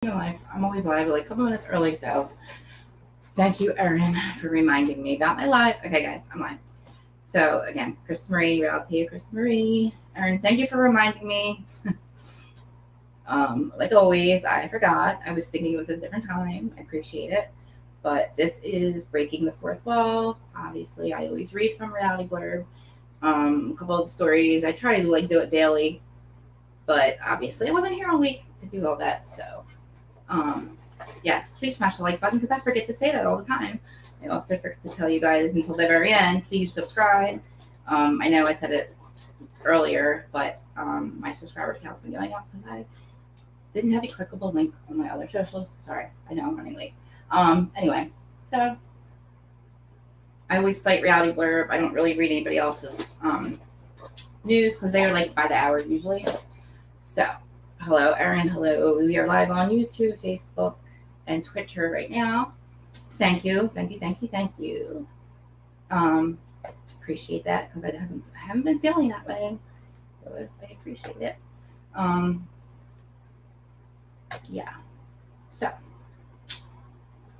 Live. I'm always live like a couple minutes early, so thank you, Erin, for reminding me about my live. Okay, guys, I'm live. So again, Krista Marie, reality of Krista Marie. Erin, thank you for reminding me. Like always, I forgot. I was thinking it was a different time. I appreciate it. But this is breaking the fourth wall. Obviously, I always read from Reality Blurb. A couple of the stories. I try to do it daily, but obviously I wasn't here all week to do all that, so yes, please smash the like button because I forget to say that all the time. I also forget to tell you guys until the very end, please subscribe. I know I said it earlier, but my subscriber count's been going up because I didn't have a clickable link on my other socials. Sorry, I know I'm running late. Anyway, so I always cite Reality Blurb. I don't really read anybody else's news because they are like by the hour usually. So, hello, Erin. Hello. We are live on YouTube, Facebook, and Twitter right now. Thank you. Appreciate that because I haven't been feeling that way. So I appreciate it. Yeah. So,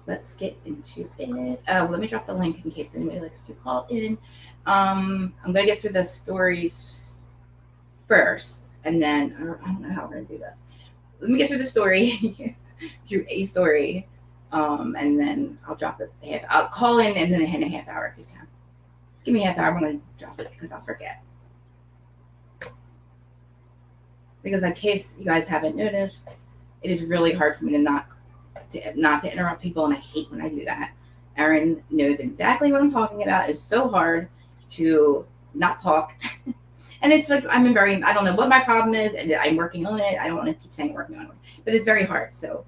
let's get into it. Let me drop the link in case anybody likes to call in. I'm going to get through the stories first. And then, I don't know how we're going to do this. Let me get through the story, through a story, and then I'll drop it. I'll call in and then in a half hour if you can. Just give me a half hour. I'm going to drop it because I'll forget. Because in case you guys haven't noticed, it is really hard for me to not to interrupt people, and I hate when I do that. Erin knows exactly what I'm talking about. It's so hard to not talk. And it's like, I don't know what my problem is, and I'm working on it. I don't want to keep saying working on it, but it's very hard. So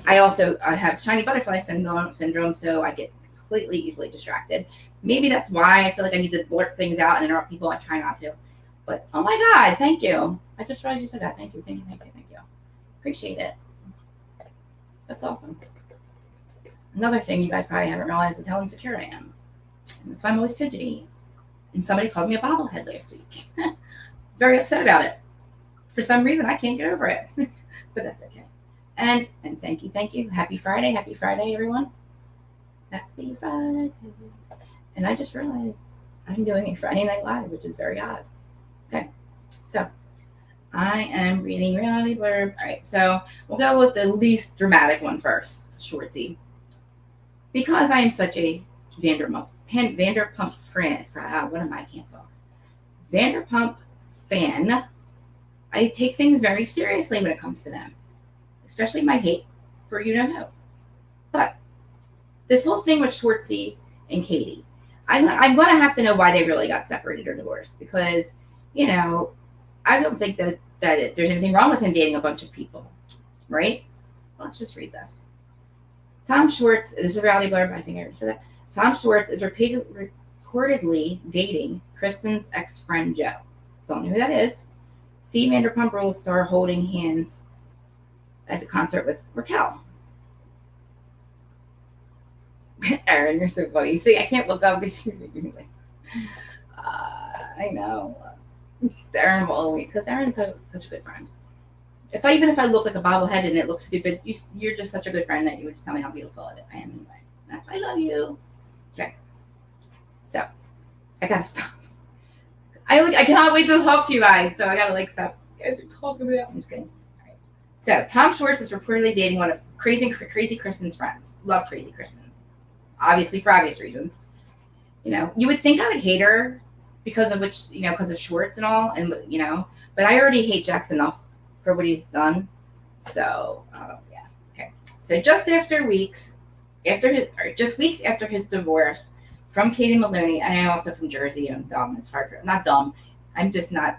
I have shiny butterfly syndrome, so I get completely easily distracted. Maybe that's why I feel like I need to blurt things out and interrupt people. I try not to. But, oh my God, thank you. I just realized you said that. Thank you. Appreciate it. That's awesome. Another thing you guys probably haven't realized is how insecure I am. And that's why I'm always fidgety. And somebody called me a bobblehead last week. Very upset about it. For some reason, I can't get over it. But that's okay. And thank you. Happy Friday, everyone. Happy Friday. And I just realized I'm doing a Friday Night Live, which is very odd. Okay, so I am reading Reality Blurb. All right, so we'll go with the least dramatic one first, schwartzy. Because I am such a Vanderpump fan, I take things very seriously when it comes to them, especially my hate for you know who. But this whole thing with Schwartzy and Katie, I'm going to have to know why they really got separated or divorced because, I don't think that there's anything wrong with him dating a bunch of people, right? Let's just read this. Tom Schwartz, this is Reality Blurb, I think I already said that. Tom Schwartz is reportedly dating Kristen's ex-friend Joe. Don't know who that is. See Vanderpump Rules star holding hands at the concert with Raquel. Erin, you're so funny. See, I can't look up because she's making me like. I know. Erin will always, because Erin's such a good friend. Even if I look like a bobblehead and it looks stupid, you're just such a good friend that you would just tell me how beautiful I am anyway. That's why I love you. Okay. So, I gotta stop. I cannot wait to talk to you guys, so I gotta stop. You guys are talking about. I'm just kidding. All right. So, Tom Schwartz is reportedly dating one of Crazy Kristen's friends. Love Crazy Kristen. Obviously, for obvious reasons. You would think I would hate her because of Schwartz and all, but I already hate Jax enough for what he's done. So, yeah. Okay. So, just weeks after his divorce from Katie Maloney, and I'm also from Jersey, and I'm dumb. It's hard not dumb. I'm just not,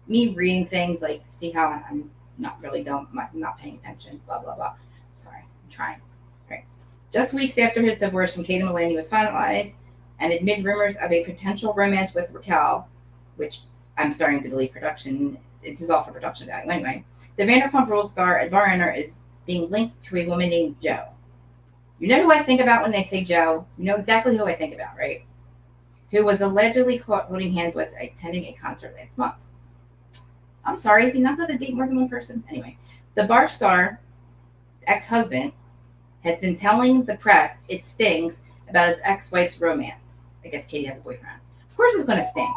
me reading things, see how I'm not really dumb, I'm not paying attention, blah, blah, blah. Sorry, I'm trying. All right. Just weeks after his divorce from Katie Maloney was finalized, and amid rumors of a potential romance with Raquel, which I'm starting to believe this is all for production value anyway, the Vanderpump Rules star at Bar is being linked to a woman named Joe. You know who I think about when they say Joe? You know exactly who I think about, right? Who was allegedly caught holding hands with attending a concert last month. I'm sorry, is he not allowed to date more than one person? Anyway, the bar star ex-husband, has been telling the press it stings about his ex-wife's romance. I guess Katie has a boyfriend. Of course it's going to sting.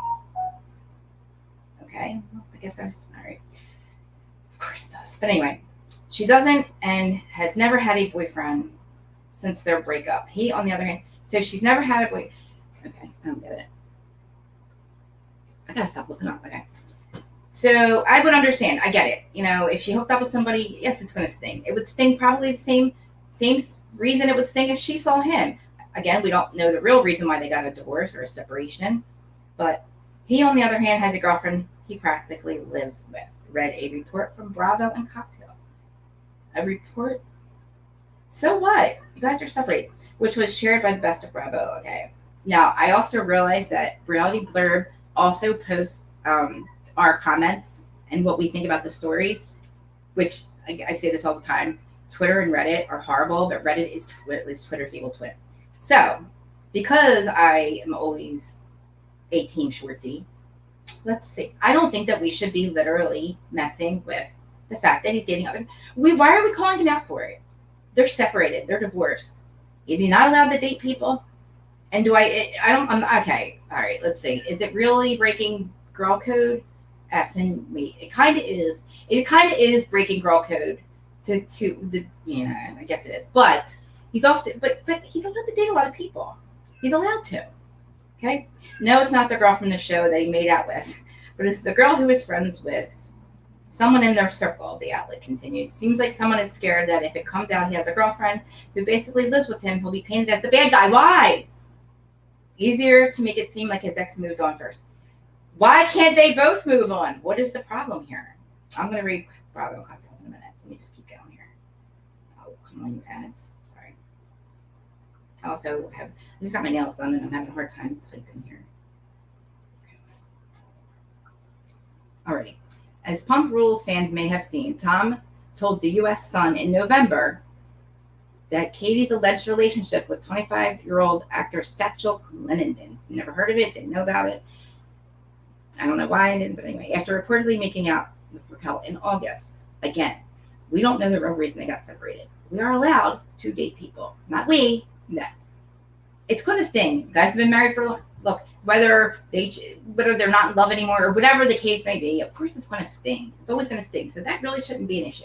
Okay, well, I guess all right. Of course it does. But anyway, she doesn't and has never had a boyfriend since their breakup. He, on the other hand, so she's never had a boy. Okay, I don't get it. I gotta stop looking up. Okay. So I would understand. I get it. If she hooked up with somebody, yes, it's going to sting. It would sting probably the same reason it would sting if she saw him. Again, we don't know the real reason why they got a divorce or a separation. But he, on the other hand, has a girlfriend he practically lives with. Read a report from Bravo and Cocktails. A report? So what? You guys are separated. Which was shared by the best of Bravo. Okay. Now, I also realized that Reality Blurb also posts our comments and what we think about the stories, which I say this all the time. Twitter and Reddit are horrible, but Reddit is Twitter's evil twin. So, because I am always a team schwartzy, let's see. I don't think that we should be literally messing with the fact that he's dating other. Why are we calling him out for it? They're separated. They're divorced. Is he not allowed to date people? And I'm okay. All right, let's see. Is it really breaking girl code? Effing me. It kind of is. It kind of is breaking girl code to the, I guess it is. But he's also, but he's allowed to date a lot of people. He's allowed to. Okay? No, it's not the girl from the show that he made out with, but it's the girl who is friends with someone in their circle, the outlet continued. Seems like someone is scared that if it comes out he has a girlfriend who basically lives with him, he'll be painted as the bad guy. Why? Easier to make it seem like his ex moved on first. Why can't they both move on? What is the problem here? I'm going to read Bravo Cocktails in a minute. Let me just keep going here. Oh, come on, you ads. Sorry. I just got my nails done and I'm having a hard time sleeping here. Alrighty. As Pump Rules fans may have seen, Tom told the U.S. Sun in November that Katie's alleged relationship with 25-year-old actor Satchel Clenenden. Never heard of it, didn't know about it. I don't know why I didn't, but anyway, after reportedly making out with Raquel in August. Again, we don't know the real reason they got separated. We are allowed to date people. Not we, no. It's going to sting. You guys have been married for, look, whether they're not in love anymore or whatever the case may be, of course it's going to sting. It's always going to sting. So that really shouldn't be an issue.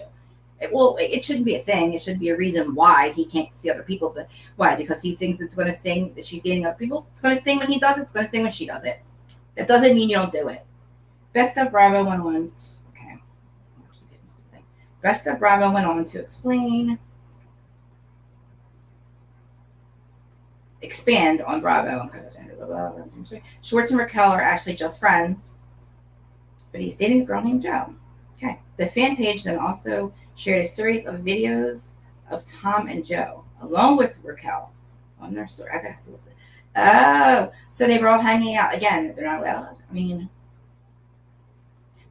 It shouldn't be a thing. It should be a reason why he can't see other people. But why? Because he thinks it's going to sting that she's dating other people. It's going to sting when he does it. It's going to sting when she does it. That doesn't mean you don't do it. Best of Bravo went on. Okay. I'll keep hitting something. Best of Bravo went on to expand on Bravo. Schwartz and Raquel are actually just friends, but he's dating a girl named Joe. Okay. The fan page then also shared a series of videos of Tom and Joe, along with Raquel, on their story. I gotta have to look at it. Oh, so they were all hanging out. Again, they're not allowed. I mean,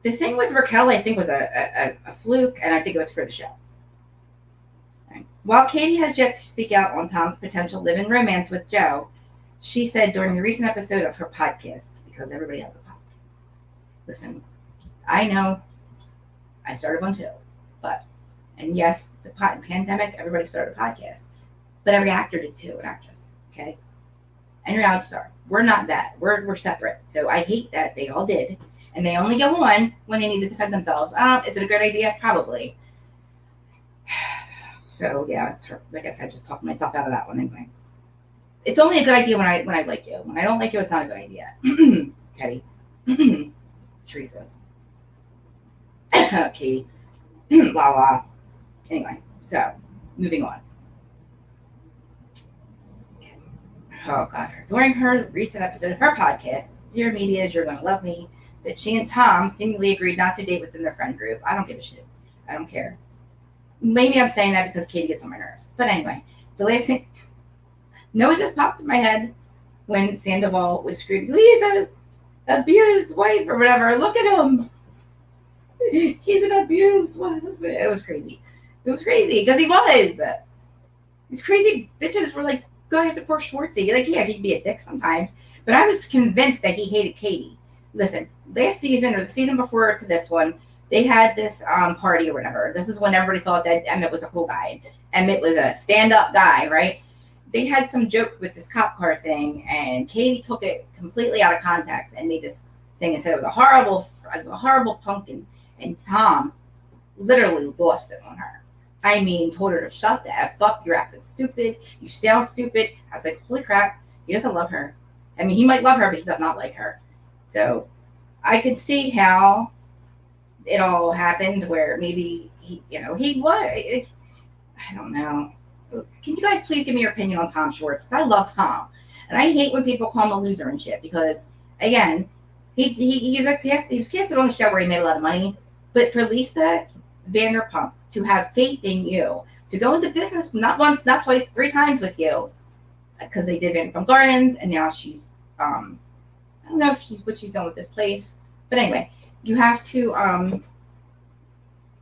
the thing with Raquel, I think, was a fluke, and I think it was for the show. Right. While Katie has yet to speak out on Tom's potential live-in romance with Joe, she said during a recent episode of her podcast, because everybody has a podcast. Listen, I know I started one too, and yes, the pandemic, everybody started a podcast, but every actor did too, an actress, okay? And reality star. We're not that. We're separate. So I hate that they all did, and they only go on when they need to defend themselves. Is it a good idea? Probably. So yeah, like I said, just talked myself out of that one anyway. It's only a good idea when I like you. When I don't like you, it's not a good idea. Teddy. Teresa. Katie. La la. Anyway, so moving on. Oh, God. During her recent episode of her podcast, Dear Medias, You're Gonna Love Me, that she and Tom seemingly agreed not to date within their friend group. I don't give a shit. I don't care. Maybe I'm saying that because Katie gets on my nerves. But anyway, the last thing, Noah just popped in my head when Sandoval was screaming, Lisa, abused wife or whatever. Look at him. He's an abused wife. It was crazy. It was crazy because he was. These crazy bitches were like, going after poor Schwartzy. Like, yeah, he'd be a dick sometimes. But I was convinced that he hated Katie. Listen, last season or the season before to this one, they had this party or whatever. This is when everybody thought that Emmett was a cool guy. Emmett was a stand-up guy, right? They had some joke with this cop car thing, and Katie took it completely out of context and made this thing and said it was a horrible pumpkin. And Tom literally lost it on her. I mean, told her to shut the F up. You're acting stupid. You sound stupid. I was like, holy crap. He doesn't love her. I mean, he might love her, but he does not like her. So I could see how it all happened where maybe he was. I don't know. Can you guys please give me your opinion on Tom Schwartz? Because I love Tom. And I hate when people call him a loser and shit because, again, he was casted on the show where he made a lot of money. But for Lisa Vanderpump to have faith in you, to go into business not once, not twice, 3 times with you, because they did Vanderpump Gardens, and now she's, I don't know what she's done with this place. But anyway, you have to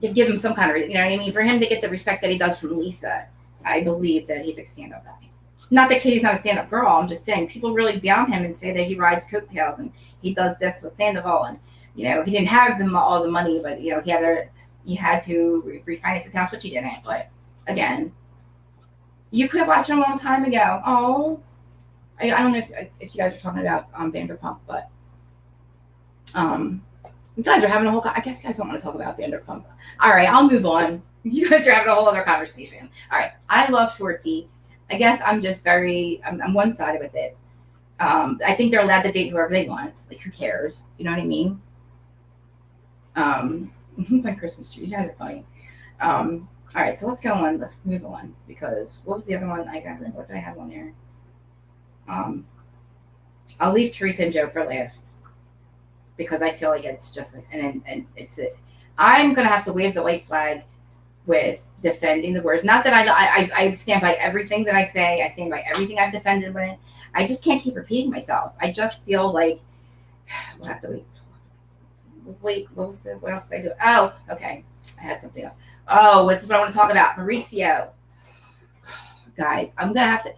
give him some kind of, you know what I mean? For him to get the respect that he does from Lisa, I believe that he's a stand-up guy. Not that Katie's not a stand-up girl. I'm just saying people really down him and say that he rides coattails and he does this with Sandoval, and he didn't have all the money, but he had to refinance his house, which he didn't. But again, you could have watched it a long time ago. Oh, I don't know if you guys are talking about Vanderpump, but you guys are having a whole. I guess you guys don't want to talk about Vanderpump. All right, I'll move on. You guys are having a whole other conversation. All right, I love Schwartzy. I guess I'm just I'm one-sided with it. I think they're allowed to date whoever they want. Like, who cares? You know what I mean? My Christmas trees. You guys are funny. All right, so let's go on. Let's move on because what was the other one I got? What did I have on there? I'll leave Teresa and Joe for last because I feel like it's just and it's it. I'm gonna have to wave the white flag with defending the words. Not that I stand by everything that I say. I stand by everything I've defended with it. I just can't keep repeating myself. I just feel like we'll have to wait. Wait, what else did I do? Oh, okay. I had something else. Oh, this is what I want to talk about. Mauricio. Guys, I'm going to have to...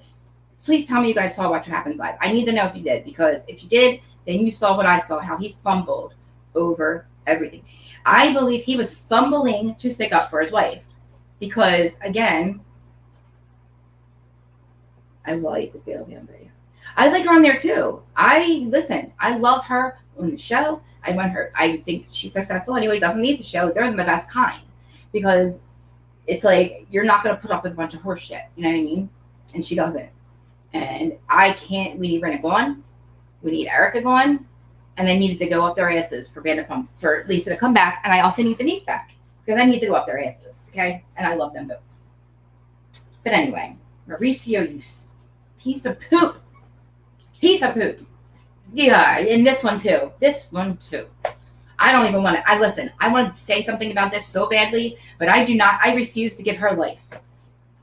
Please tell me you guys saw Watch What Happens Live. I need to know if you did, because if you did, then you saw what I saw, how he fumbled over everything. I believe he was fumbling to stick up for his wife. Because, again, I like the feel of him. I like her on there, too. I love her on the show. I think she's successful anyway, doesn't need the show. They're the best kind. Because it's like, you're not going to put up with a bunch of horse shit. You know what I mean? And she doesn't. And we need Renna gone. We need Erica gone. And I needed to go up their asses for Vanderpump, for Lisa to come back. And I also need Denise back. Because I need to go up their asses. Okay? And I love them both. But anyway, Mauricio, you piece of poop. Piece of poop. Yeah, and this one too. I don't even want to. I wanted to say something about this so badly, but I refuse to give her life.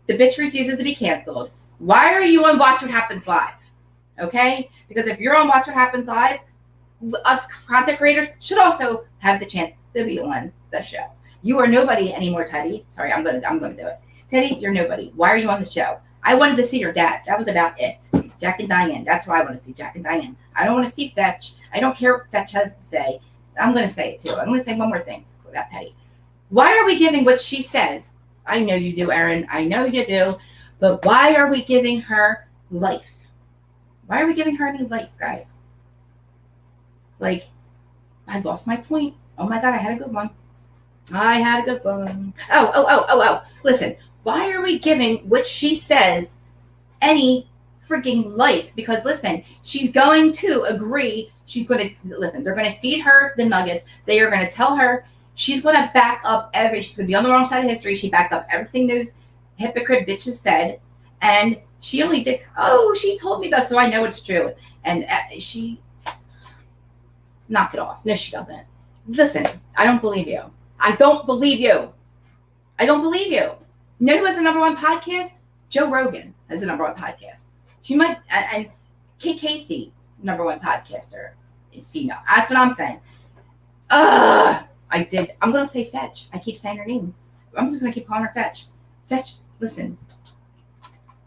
The bitch refuses to be canceled. Why are you on Watch What Happens Live? Okay? Because if you're on Watch What Happens Live, us content creators should also have the chance to be on the show. You are nobody anymore, Teddy. Sorry, I'm gonna do it. Teddy, you're nobody. Why are you on the show? I wanted to see your dad. That was about it. Jack and Diane. That's why I want to see Jack and Diane. I don't want to see Fetch. I don't care what Fetch has to say. I'm going to say it too. I'm going to say one more thing about Teddy. Why are we giving what she says? I know you do, Erin. I know you do. But why are we giving her life? Why are we giving her any life, guys? Like, I lost my point. Oh my God, I had a good one. Oh. Listen, why are we giving what she says any freaking life? Because listen, she's going to agree. She's going to listen. They're going to feed her the nuggets. They are going to tell her she's going to back up she's going to be on the wrong side of history. She backed up everything those hypocrite bitches said. And she only did, she told me that, so I know it's true. And she knock it off. No, she doesn't. Listen, I don't believe you. I don't believe you. You know who has the number one podcast? Joe Rogan has the number one podcast. She might, and Kate Casey, number one podcaster, is female. That's what I'm saying. I'm going to say Fetch. I keep saying her name. I'm just going to keep calling her Fetch. Fetch, listen.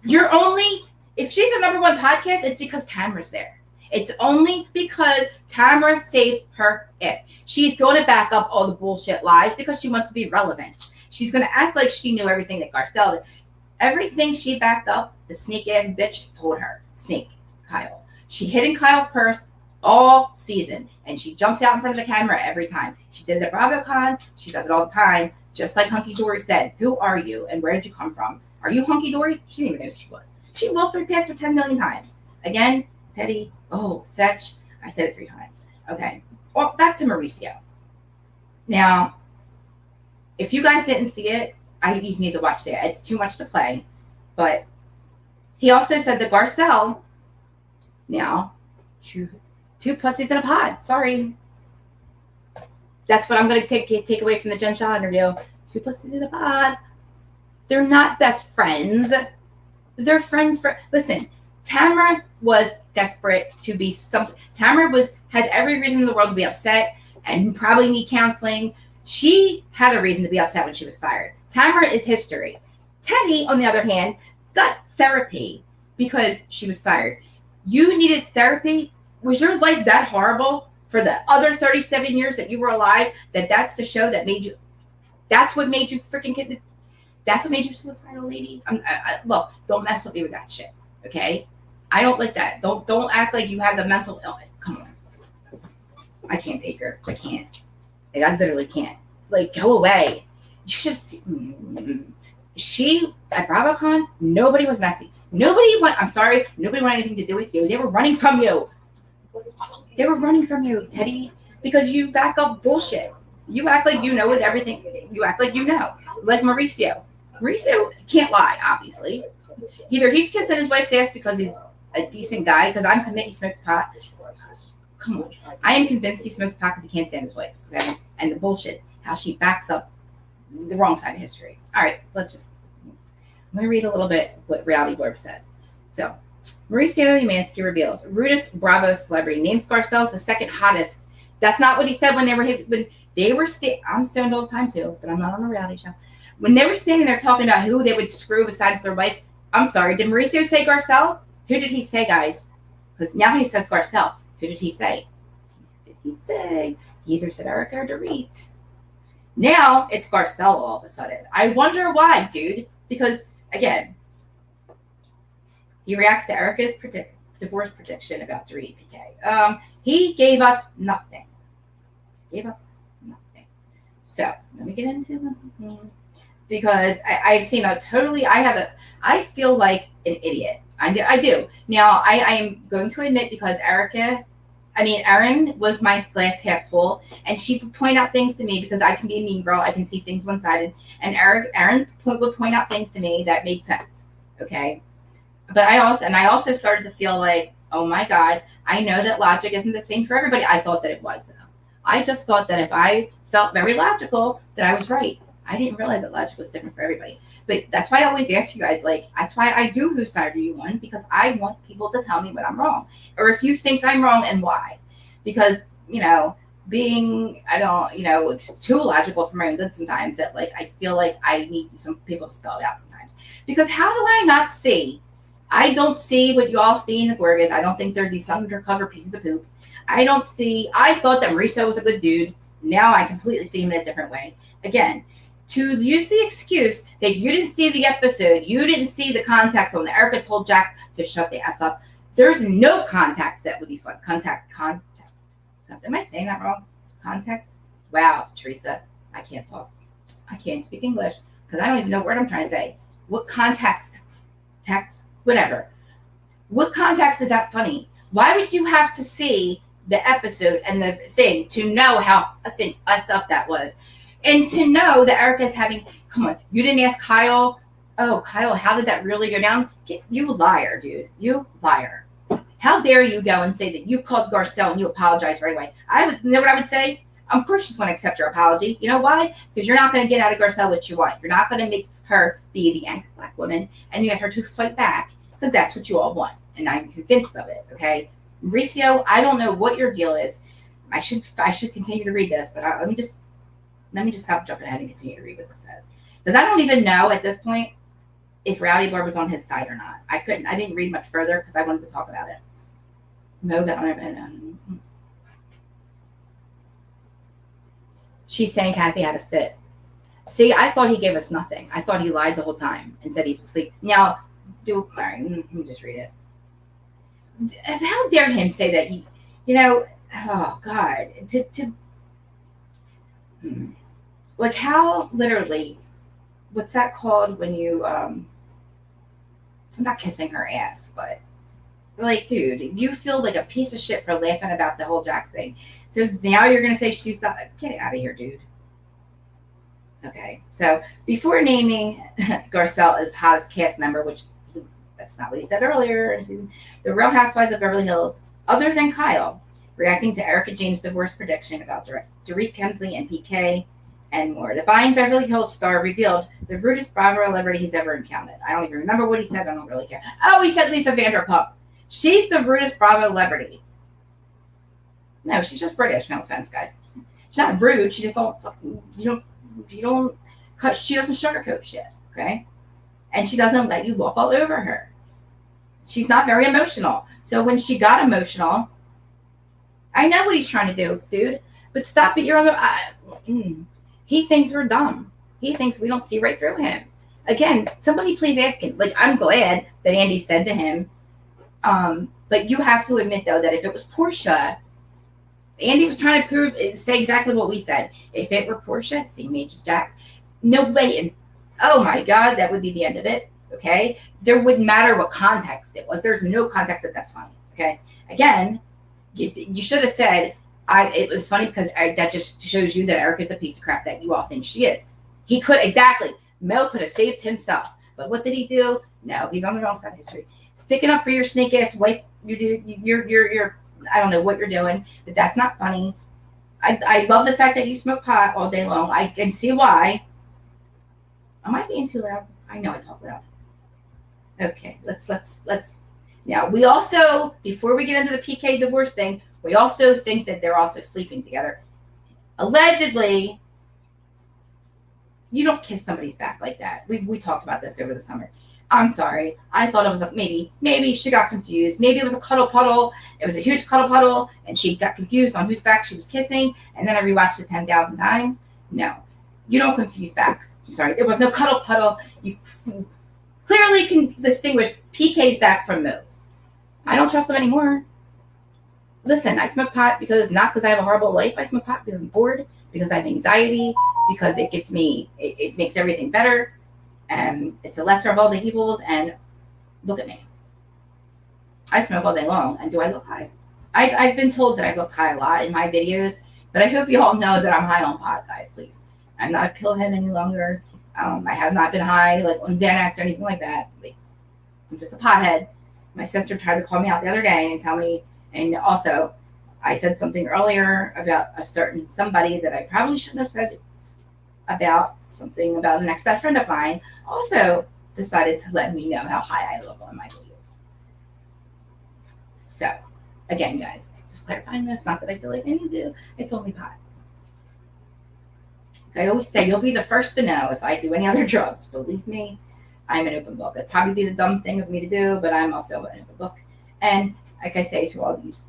If she's the number one podcast, it's because Tamara's there. It's only because Tamara saved her ass. She's going to back up all the bullshit lies because she wants to be relevant. She's going to act like she knew everything that Garcelle did. Everything she backed up, the snake ass bitch told her. Snake, Kyle. She hid in Kyle's purse all season, and she jumps out in front of the camera every time. She did it at BravoCon. She does it all the time. Just like Hunky Dory said, who are you and where did you come from? Are you Hunky Dory? She didn't even know who she was. She walked through past her 10 million times. Again, Teddy, fetch. I said it 3 times. Okay. Well, back to Mauricio. Now, if you guys didn't see it, you just need to watch it. It's too much to play. But he also said that Garcelle, now, two pussies in a pod. Sorry. That's what I'm going to take away from the Jen Shaw interview. 2 pussies in a pod. They're not best friends. They're friends for... Listen, Tamara was desperate to be something. Tamara had every reason in the world to be upset and probably need counseling. She had a reason to be upset when she was fired. Tamara is history. Teddy, on the other hand, got therapy because she was fired. You needed therapy? Was your life that horrible for the other 37 years that you were alive that's the show that made you... That's what made you freaking get... That's what made you suicidal, lady? Look, don't mess with me with that shit, okay? I don't like that. Don't act like you have the mental illness. Come on. I can't take her. I can't. I literally can't. Like, go away. You just... She, at BravoCon, nobody was messy. Nobody wanted anything to do with you. They were running from you. They were running from you, Teddy, because you back up bullshit. You act like you know what everything... You act like you know. Like Mauricio. Mauricio can't lie, obviously. Either he's kissing his wife's ass because he's a decent guy, because I'm convinced he smokes pot. Come on. I am convinced he smokes pot because he can't stand his wife. Okay? And the bullshit, how she backs up the wrong side of history. All right, I'm going to read a little bit what Reality Blurb says. So, Mauricio Umansky reveals, rudest Bravo celebrity, names Garcelle's the second hottest. That's not what he said when they were I'm stoned all the time too, but I'm not on a reality show. When they were standing there talking about who they would screw besides their wives, I'm sorry, did Mauricio say Garcelle? Who did he say, guys? Because now he says Garcelle. Who did he say? Who did he say? He either said Erica or Dorit. Now it's Garcelle all of a sudden. I wonder why, dude. Because, again, he reacts to Erica's divorce prediction about Dorit. Okay. He gave us nothing. So, let me get into it. Because I've seen I feel like an idiot. I do. Now, I am going to admit, because Erin was my glass half full, and she would point out things to me because I can be a mean girl. I can see things one-sided. And Erin would point out things to me that made sense. Okay? But I also started to feel like, oh my God, I know that logic isn't the same for everybody. I thought that it was, though. I just thought that if I felt very logical, that I was right. I didn't realize that logic was different for everybody. But that's why I always ask you guys, that's why I do whose side are you on, because I want people to tell me when I'm wrong. Or if you think I'm wrong and why. Because, it's too logical for my own good sometimes that, I feel like I need some people to spell it out sometimes. Because how do I not see? I don't see what you all see in the gorgas. I don't think they're these undercover pieces of poop. I thought that Mauricio was a good dude. Now I completely see him in a different way. Again, to use the excuse that you didn't see the episode, you didn't see the context when Erica told Jack to shut the F up. There's no context that would be fun. Context. Am I saying that wrong? Context? Wow, Teresa, I can't talk. I can't speak English because I don't even know what I'm trying to say. What context? Text? Whatever. What context is that funny? Why would you have to see the episode and the thing to know how effed up that was? And to know that Erica's come on, you didn't ask Kyle. Oh, Kyle, how did that really go down? You liar, dude. You liar. How dare you go and say that you called Garcelle and you apologized right away? You know what I would say? Of course she's going to accept your apology. You know why? Because you're not going to get out of Garcelle what you want. You're not going to make her be the angry black woman and you get her to fight back because that's what you all want. And I'm convinced of it, okay? Mauricio, I don't know what your deal is. I should continue to read this, but let me just stop jumping ahead and continue to read what this says. Because I don't even know at this point if Reality Blurb was on his side or not. I didn't read much further because I wanted to talk about it. Mo got on and she's saying Kathy had a fit. See, I thought he gave us nothing. I thought he lied the whole time and said he was asleep. Now, all right, let me just read it. How dare him say that he, oh God, like how literally, what's that called when you, I'm not kissing her ass, but like, dude, you feel like a piece of shit for laughing about the whole Jax thing. So now you're going to say she's not, get out of here, dude. Okay, so before naming Garcelle as hottest cast member, which that's not what he said earlier, the Real Housewives of Beverly Hills, other than Kyle, reacting to Erica Jane's divorce prediction about Dorit Kemsley and PK and more. The Buying Beverly Hills star revealed the rudest Bravo celebrity he's ever encountered. I don't even remember what he said. I don't really care. Oh, he said Lisa Vanderpump. She's the rudest Bravo celebrity. No, she's just British. No offense, guys. She's not rude. She just don't fucking, she doesn't sugarcoat shit, okay? And she doesn't let you walk all over her. She's not very emotional. So when she got emotional, I know what he's trying to do, dude. But stop it. You're on the... he thinks we're dumb. He thinks we don't see right through him. Again, somebody please ask him. Like, I'm glad that Andy said to him, but you have to admit, though, that if it was Portia, Andy was trying to say exactly what we said. If it were Portia, same age as Jax, no way. And oh my God, that would be the end of it. Okay. There wouldn't matter what context it was. There's no context that's funny. Okay. Again, you should have said, it was funny because that just shows you that Erica's the piece of crap that you all think she is. He could, exactly. Mel could have saved himself. But what did he do? No, he's on the wrong side of history. Sticking up for your snake ass wife, you're I don't know what you're doing, but that's not funny. I love the fact that you smoke pot all day long. I can see why. Am I being too loud? I know I talk loud. Okay, let's now we also, before we get into the PK divorce thing, we also think that they're also sleeping together. Allegedly, you don't kiss somebody's back like that. We talked about this over the summer. I'm sorry. I thought it was maybe she got confused. Maybe it was a cuddle puddle. It was a huge cuddle puddle, and she got confused on whose back she was kissing, and then I rewatched it 10,000 times. No, you don't confuse backs. I'm sorry. There was no cuddle puddle. You clearly can distinguish PK's back from Mo's. I don't trust them anymore. Listen, I smoke pot not because I have a horrible life. I smoke pot because I'm bored, because I have anxiety, because it gets me, it makes everything better. It's the lesser of all the evils, and look at me. I smoke all day long, and do I look high? I've been told that I've looked high a lot in my videos, but I hope you all know that I'm high on pot, guys, please. I'm not a pillhead any longer. I have not been high, like on Xanax or anything like that. I'm just a pothead. My sister tried to call me out the other day and tell me, and also, I said something earlier about a certain somebody that I probably shouldn't have said about something about an ex-best friend of mine, also decided to let me know how high I look on my videos. So, again, guys, just clarifying this, not that I feel like I need to, it's only pot. I always say, you'll be the first to know if I do any other drugs. Believe me, I'm an open book. It'd probably be the dumb thing of me to do, but I'm also an open book. And like I say to all these,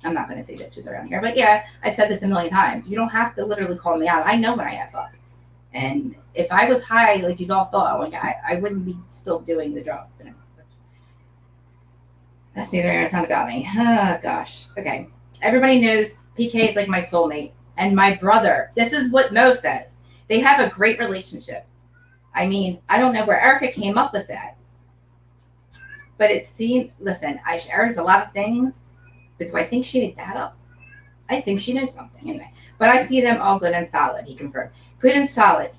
I'm not going to say bitches around here, but yeah, I've said this a million times. You don't have to literally call me out. I know when I F up. And if I was high, like you all thought, like I wouldn't be still doing the drug. But anyway, that's neither here. It's not about me. Oh, gosh. Okay. Everybody knows PK is like my soulmate and my brother. This is what Mo says. They have a great relationship. I mean, I don't know where Erica came up with that. But it seemed, listen, Erica's a lot of things. But do I think she made that up? I think she knows something. Anyway. But I see them all good and solid, he confirmed. Good and solid.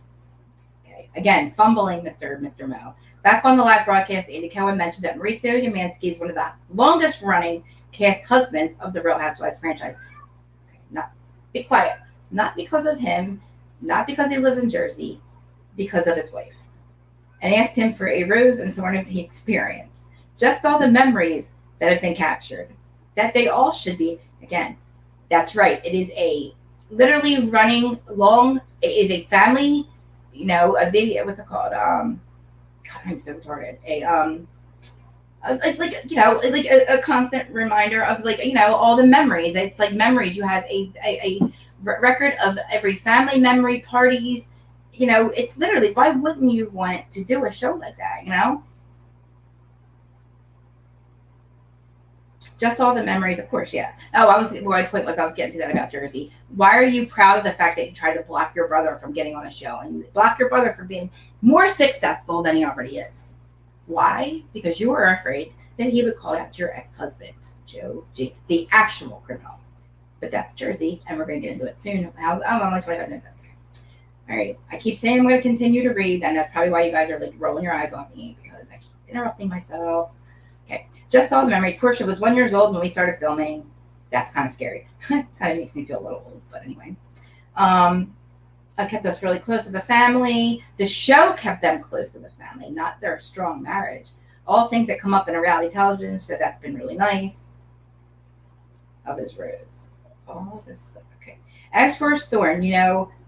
Okay. Again, fumbling Mr. Mo. Back on the live broadcast, Andy Cohen mentioned that Mauricio Umansky is one of the longest running cast husbands of the Real Housewives franchise. Okay, be quiet. Not because of him, not because he lives in Jersey, because of his wife. And asked him for a rose and thorn of the experience. Just all the memories that have been captured. That they all should be, again, that's right. It is a literally running long, it is a family, a video, what's it called? God, I'm so retarded. It's like, like a constant reminder of like, all the memories. It's like memories. You have a record of every family memory, parties. It's literally, why wouldn't you want to do a show like that? Just all the memories, of course, yeah. Oh, my point was I was getting to that about Jersey. Why are you proud of the fact that you tried to block your brother from getting on a show and block your brother from being more successful than he already is? Why? Because you were afraid that he would call out your ex-husband, Joe G, the actual criminal. But that's Jersey, and we're going to get into it soon. I'm only 25 minutes. Okay. All right. I keep saying I'm going to continue to read, and that's probably why you guys are like rolling your eyes on me, because I keep interrupting myself. Okay. Just all the memory. Portia was 1 year old when we started filming. That's kind of scary. Kind of makes me feel a little old, but anyway. Kept us really close as a family. The show kept them close as a family, not their strong marriage. All things that come up in a reality television, so that's been really nice. Of his roads. All this stuff. Okay. As for Thorne,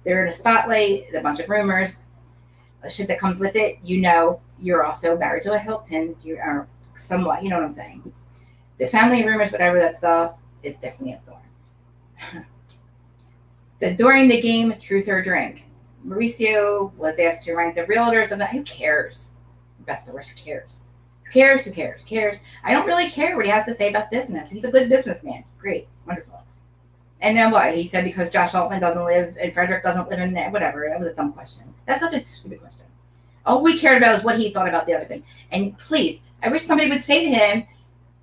they're in a spotlight, a bunch of rumors, shit that comes with it. You're also married to a Hilton. You are somewhat, you know what I'm saying. The family rumors, whatever that stuff, is definitely a Thorne. During the game, truth or drink, Mauricio was asked to rank the realtors of that. Who cares? Best or worst, who cares? Who cares? Who cares? Who cares? I don't really care what he has to say about business. He's a good businessman. Great. Wonderful. And then what? He said because Josh Altman doesn't live and Frederick doesn't live in whatever. That was a dumb question. That's such a stupid question. All we cared about is what he thought about the other thing. And please, I wish somebody would say to him,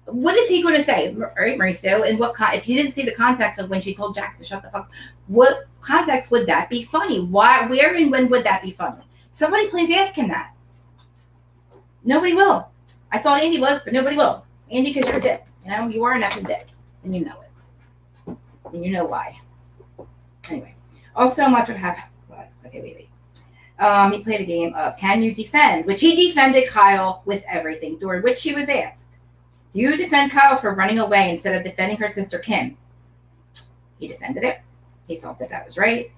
what is he going to say, right, Mauricio? And if you didn't see the context of when she told Jax to shut the fuck, what context would that be funny? Why, where, and when would that be funny? Somebody please ask him that. Nobody will. I thought Andy was, but nobody will. Andy, because you're a dick. You are an effing dick, and you know it, and you know why. Anyway, also much what happened. Okay, wait. He played a game of Can You Defend, which he defended Kyle with everything, during which she was asked, do you defend Kyle for running away instead of defending her sister Kim? He defended it. He thought that was right.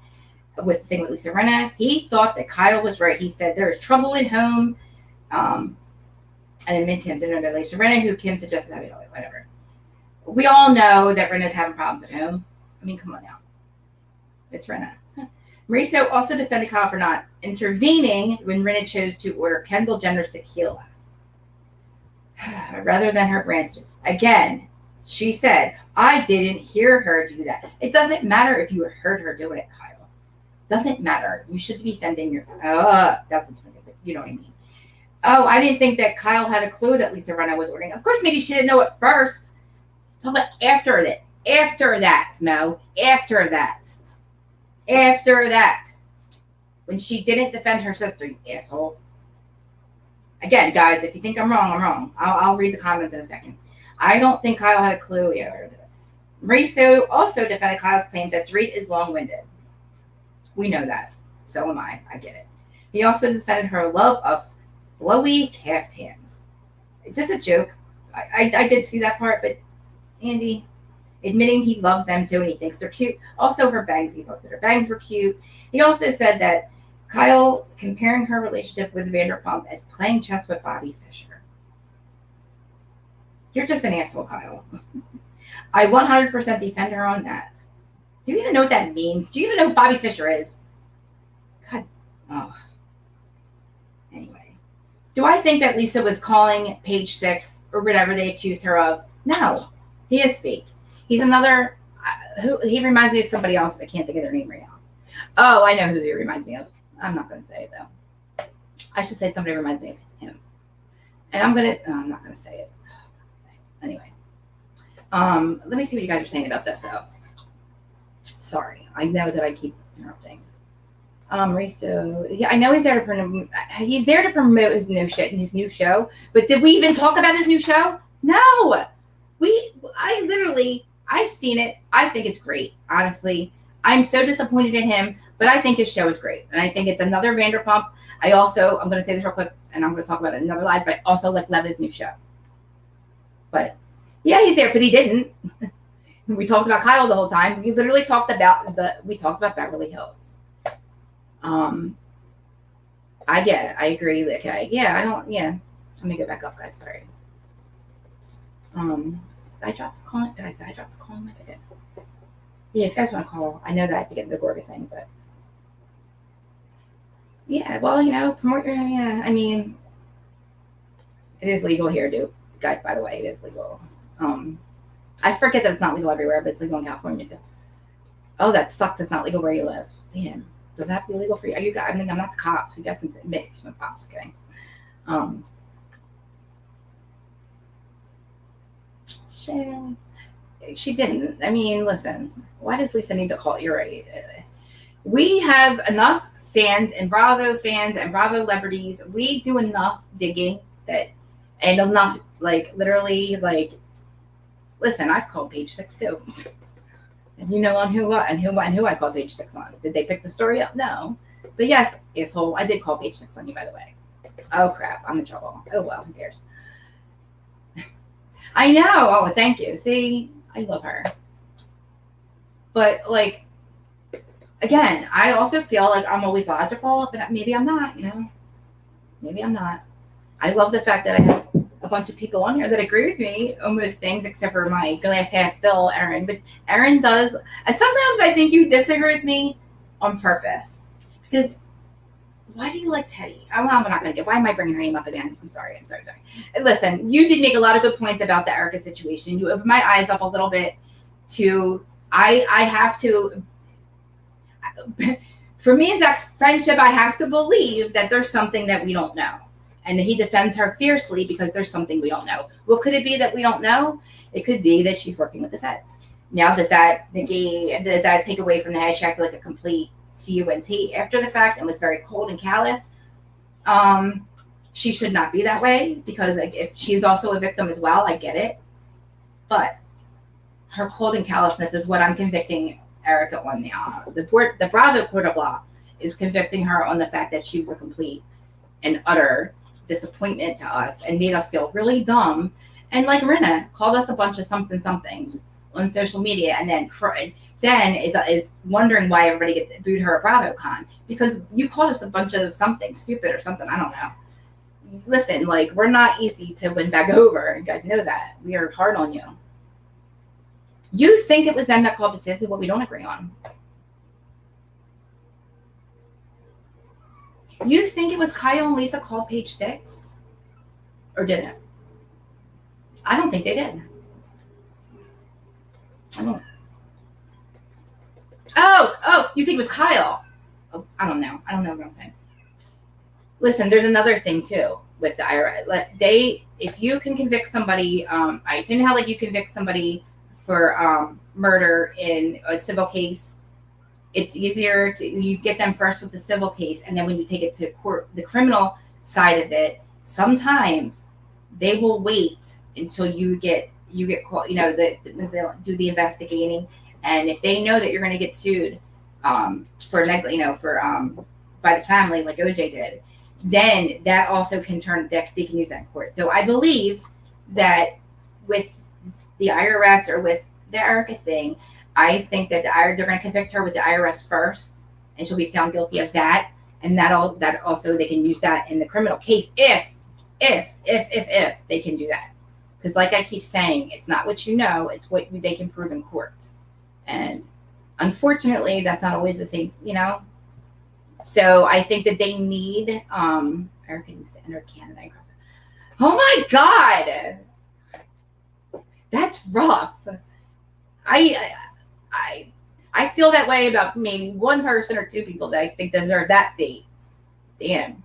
With the thing with Lisa Rinna, he thought that Kyle was right. He said there is trouble at home. And admit Kim's in under Lisa Rinna, who Kim suggested having whatever. We all know that Rinna's having problems at home. I mean, come on now. It's Rinna. Mauricio also defended Kyle for not intervening when Rinna chose to order Kendall Jenner's tequila rather than her brand. Again, she said, I didn't hear her do that. It doesn't matter if you heard her doing it, Kyle. Doesn't matter. You should be defending your... that was you know what I mean. Oh, I didn't think that Kyle had a clue that Lisa Rinna was ordering. Of course, maybe she didn't know it first. Talk about after that. After that, Mo. After that. After that. When she didn't defend her sister, you asshole. Again, guys, if you think I'm wrong, I'm wrong. I'll read the comments in a second. I don't think Kyle had a clue. Yeah. Mauricio also defended Kyle's claims that Dorit is long-winded. We know that. So am I. I get it. He also defended her love of flowy caftans. Is this a joke? I did see that part, but Andy admitting he loves them too and he thinks they're cute. Also, her bangs, he thought that her bangs were cute. He also said that Kyle comparing her relationship with Vanderpump as playing chess with Bobby Fischer. You're just an asshole, Kyle. I 100% defend her on that. Do you even know what that means? Do you even know who Bobby Fischer is? God. Oh. Anyway. Do I think that Lisa was calling Page 6 or whatever they accused her of? No. He is fake. He's another... he reminds me of somebody else, but I can't think of their name right now. Oh, I know who he reminds me of. I'm not going to say it, though. I should say somebody reminds me of him. And I'm going to... I'm not going to say it. Anyway. Let me see what you guys are saying about this, though. Sorry. I know that I keep interrupting. Mauricio... Yeah, I know he's there to promote his new show. But did we even talk about his new show? No! I've seen it. I think it's great, honestly. I'm so disappointed in him, but I think his show is great. And I think it's another Vanderpump. I'm going to say this real quick, and I'm going to talk about it in another live, but I also love his new show. But, yeah, he's there, but he didn't. We talked about Kyle the whole time. We literally talked about Beverly Hills. I get it. I agree. Okay. Yeah, let me go back up, guys. Sorry. Did I drop the call? Did I say I dropped the call? I did. Yeah, if you guys want to call, I know that I have to get the gorga thing, but yeah, well, promote your, yeah, I mean, it is legal here, dude. Guys, by the way, it is legal. I forget that it's not legal everywhere, but it's legal in California too. Oh, that sucks. It's not legal where you live. Damn. Does that have to be legal for you? Are you guys? I mean, I'm not the cops. You guys can admit you're the cops. Just kidding. She didn't. I mean, listen. Why does Lisa need to call? You're right. We have enough fans and Bravo celebrities. We do enough digging and enough, literally, listen, I've called Page 6 too. And you know on who I called Page 6 on. Did they pick the story up? No. But yes, asshole, I did call Page 6 on you, by the way. Oh crap, I'm in trouble. Oh well, who cares? I know. Oh, thank you. See, I love her. But again, I also feel like I'm always logical, but maybe I'm not, Maybe I'm not. I love the fact that I have a bunch of people on here that agree with me on most things, except for my glass half fill, Erin. But Erin does, and sometimes I think you disagree with me on purpose. Because why do you like Teddy? I'm not going to get. Why am I bringing her name up again? I'm sorry. Listen, you did make a lot of good points about the Erica situation. You opened my eyes up a little bit to. I have to. For me and Zach's friendship, I have to believe that there's something that we don't know. And he defends her fiercely because there's something we don't know. What could it be that we don't know? It could be that she's working with the feds. Now, does that take away from the head? She acted like a complete cunt after the fact and was very cold and callous. She should not be that way because if she's also a victim as well, I get it. But her cold and callousness is what I'm convicting Erica on. The Bravo Court of Law is convicting her on the fact that she was a complete and utter disappointment to us and made us feel really dumb. And like Rina called us a bunch of somethings on social media, and then is wondering why everybody gets booed her at BravoCon because you called us a bunch of something stupid or something. I don't know. Listen, we're not easy to win back over. You guys know that. We are hard on you. You think it was them that called, but this is what we don't agree on. You think it was Kyle and Lisa called Page 6? Or didn't? I don't think they did. I don't. Oh, you think it was Kyle? Oh, I don't know. I don't know what I'm saying. Listen, there's another thing too with the IRS. If you can convict somebody, I didn't know how you convict somebody for murder in a civil case. It's easier you get them first with the civil case, and then when you take it to court, the criminal side of it, sometimes they will wait until you get caught. They'll do the investigating, and if they know that you're going to get sued by the family, like OJ did, then that also can they can use that in court. So I believe that with the IRS or with the Erica thing, I think that they're going to convict her with the IRS first, and she'll be found guilty of that. And that also they can use that in the criminal case if they can do that. Because like I keep saying, it's not what you know, it's what they can prove in court. And unfortunately, that's not always the same, So I think that they need Erica needs to enter Canada. Oh my God, that's rough. I feel that way about maybe one person or two people that I think deserve that fate. Damn.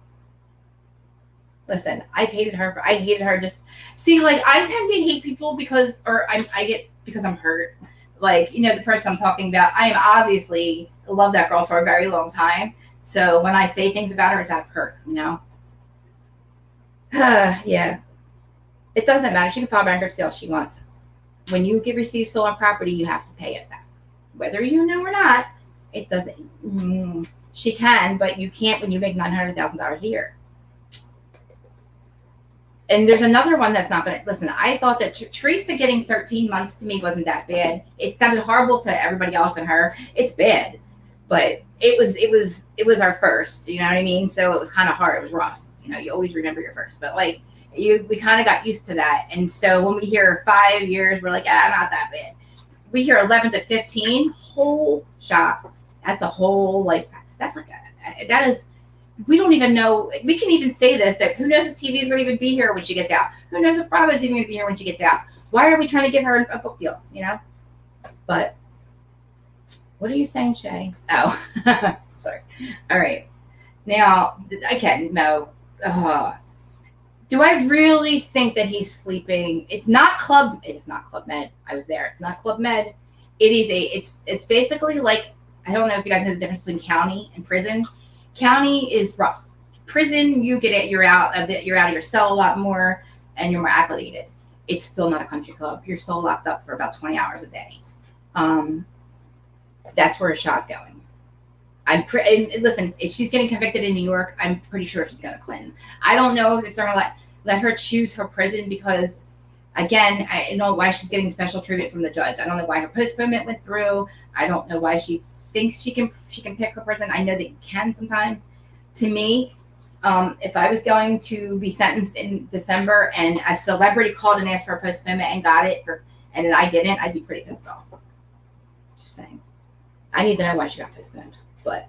Listen, I hated her just I tend to hate people because I'm hurt. The person I'm talking about, I am obviously love that girl for a very long time. So when I say things about her, it's out of hurt, Yeah. It doesn't matter. She can file bankruptcy all she wants. When you receive stolen property, you have to pay it back. Whether you know or not, it doesn't. She can, but you can't when you make $900,000 a year. And there's another one that's not going to listen. I thought that Teresa getting 13 months to me wasn't that bad. It sounded horrible to everybody else and her. It's bad, but it was our first. You know what I mean? So it was kind of hard. It was rough. you always remember your first, but like we kind of got used to that. And so when we hear 5 years, we're like, not that bad. We hear 11 to 15, whole shot. That's a whole lifetime. That's like that is. We don't even know. We can even say this, that who knows if TV is going to even be here when she gets out? Who knows if Bravo is even going to be here when she gets out? Why are we trying to give her a book deal? But what are you saying, Shay? Oh, sorry. All right. Now, again, Mo. Do I really think that he's sleeping? It is not Club Med. I was there. It's not Club Med. It's basically like, I don't know if you guys know the difference between county and prison. County is rough. Prison, you get it. You're out of your cell a lot more, and you're more acclimated. It's still not a country club. You're still locked up for about 20 hours a day. That's where Shaw's going. Listen, if she's getting convicted in New York, I'm pretty sure she's going to Clinton. I don't know if they're going to let her choose her prison because, again, I don't know why she's getting special treatment from the judge. I don't know why her postponement went through. I don't know why she thinks she can pick her prison. I know that you can sometimes. To me, if I was going to be sentenced in December and a celebrity called and asked for a postponement and got it, and then I didn't, I'd be pretty pissed off. Just saying. I need to know why she got postponed. But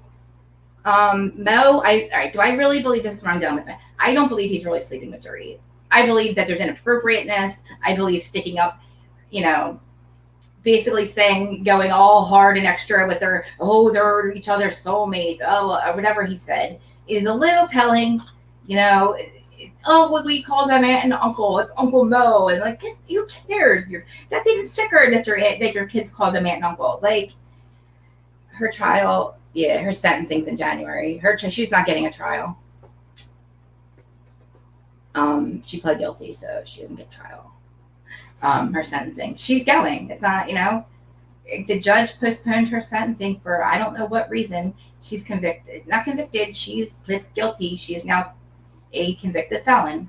Mo, all right, do I really believe this is where I'm going with it? I don't believe he's really sleeping with Dorit. I believe that there's inappropriateness. I believe sticking up, basically going all hard and extra with her, they're each other's soulmates, or whatever he said, is a little telling, what we call them aunt and uncle, it's Uncle Mo, and like, who cares? That's even sicker that your kids call them aunt and uncle. Like, her trial, her sentencing's in January. She's not getting a trial. She pled guilty, so she doesn't get trial. Her sentencing. She's going. It's not, the judge postponed her sentencing for I don't know what reason. She's convicted. Not convicted. She's pled guilty. She is now a convicted felon.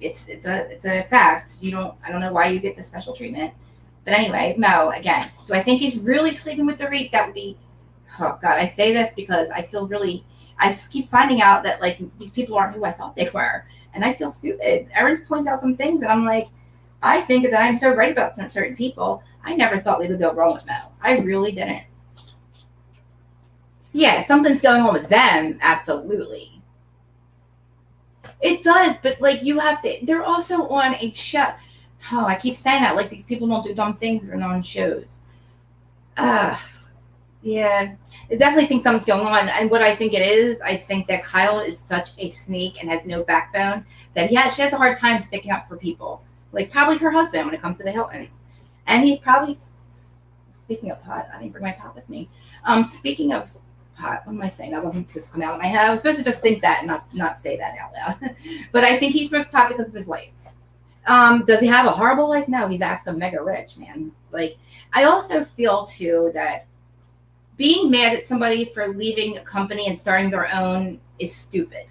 It's a fact. I don't know why you get the special treatment. But anyway, Mo, again, do I think he's really sleeping with Dorit? That would be, oh God, I say this because I keep finding out that like these people aren't who I thought they were. And I feel stupid. Erin points out some things and I'm like, I think that I'm so right about some certain people. I never thought we would go wrong with Mo. I really didn't. Yeah, something's going on with them. Absolutely. It does, but like you have to, they're also on a show. Oh, I keep saying that. Like these people don't do dumb things when they're on shows. Yeah, I definitely think something's going on. And what I think it is, I think that Kyle is such a sneak and has no backbone that she has a hard time sticking up for people. Like probably her husband when it comes to the Hiltons. And he probably, speaking of pot, I didn't bring my pot with me. Speaking of pot, what am I saying? That wasn't just come out of my head. I was supposed to just think that and not say that out loud. But I think he smokes pot because of his life. Does he have a horrible life? No, he's absolutely mega rich, man. Like, I also feel too that being mad at somebody for leaving a company and starting their own is stupid.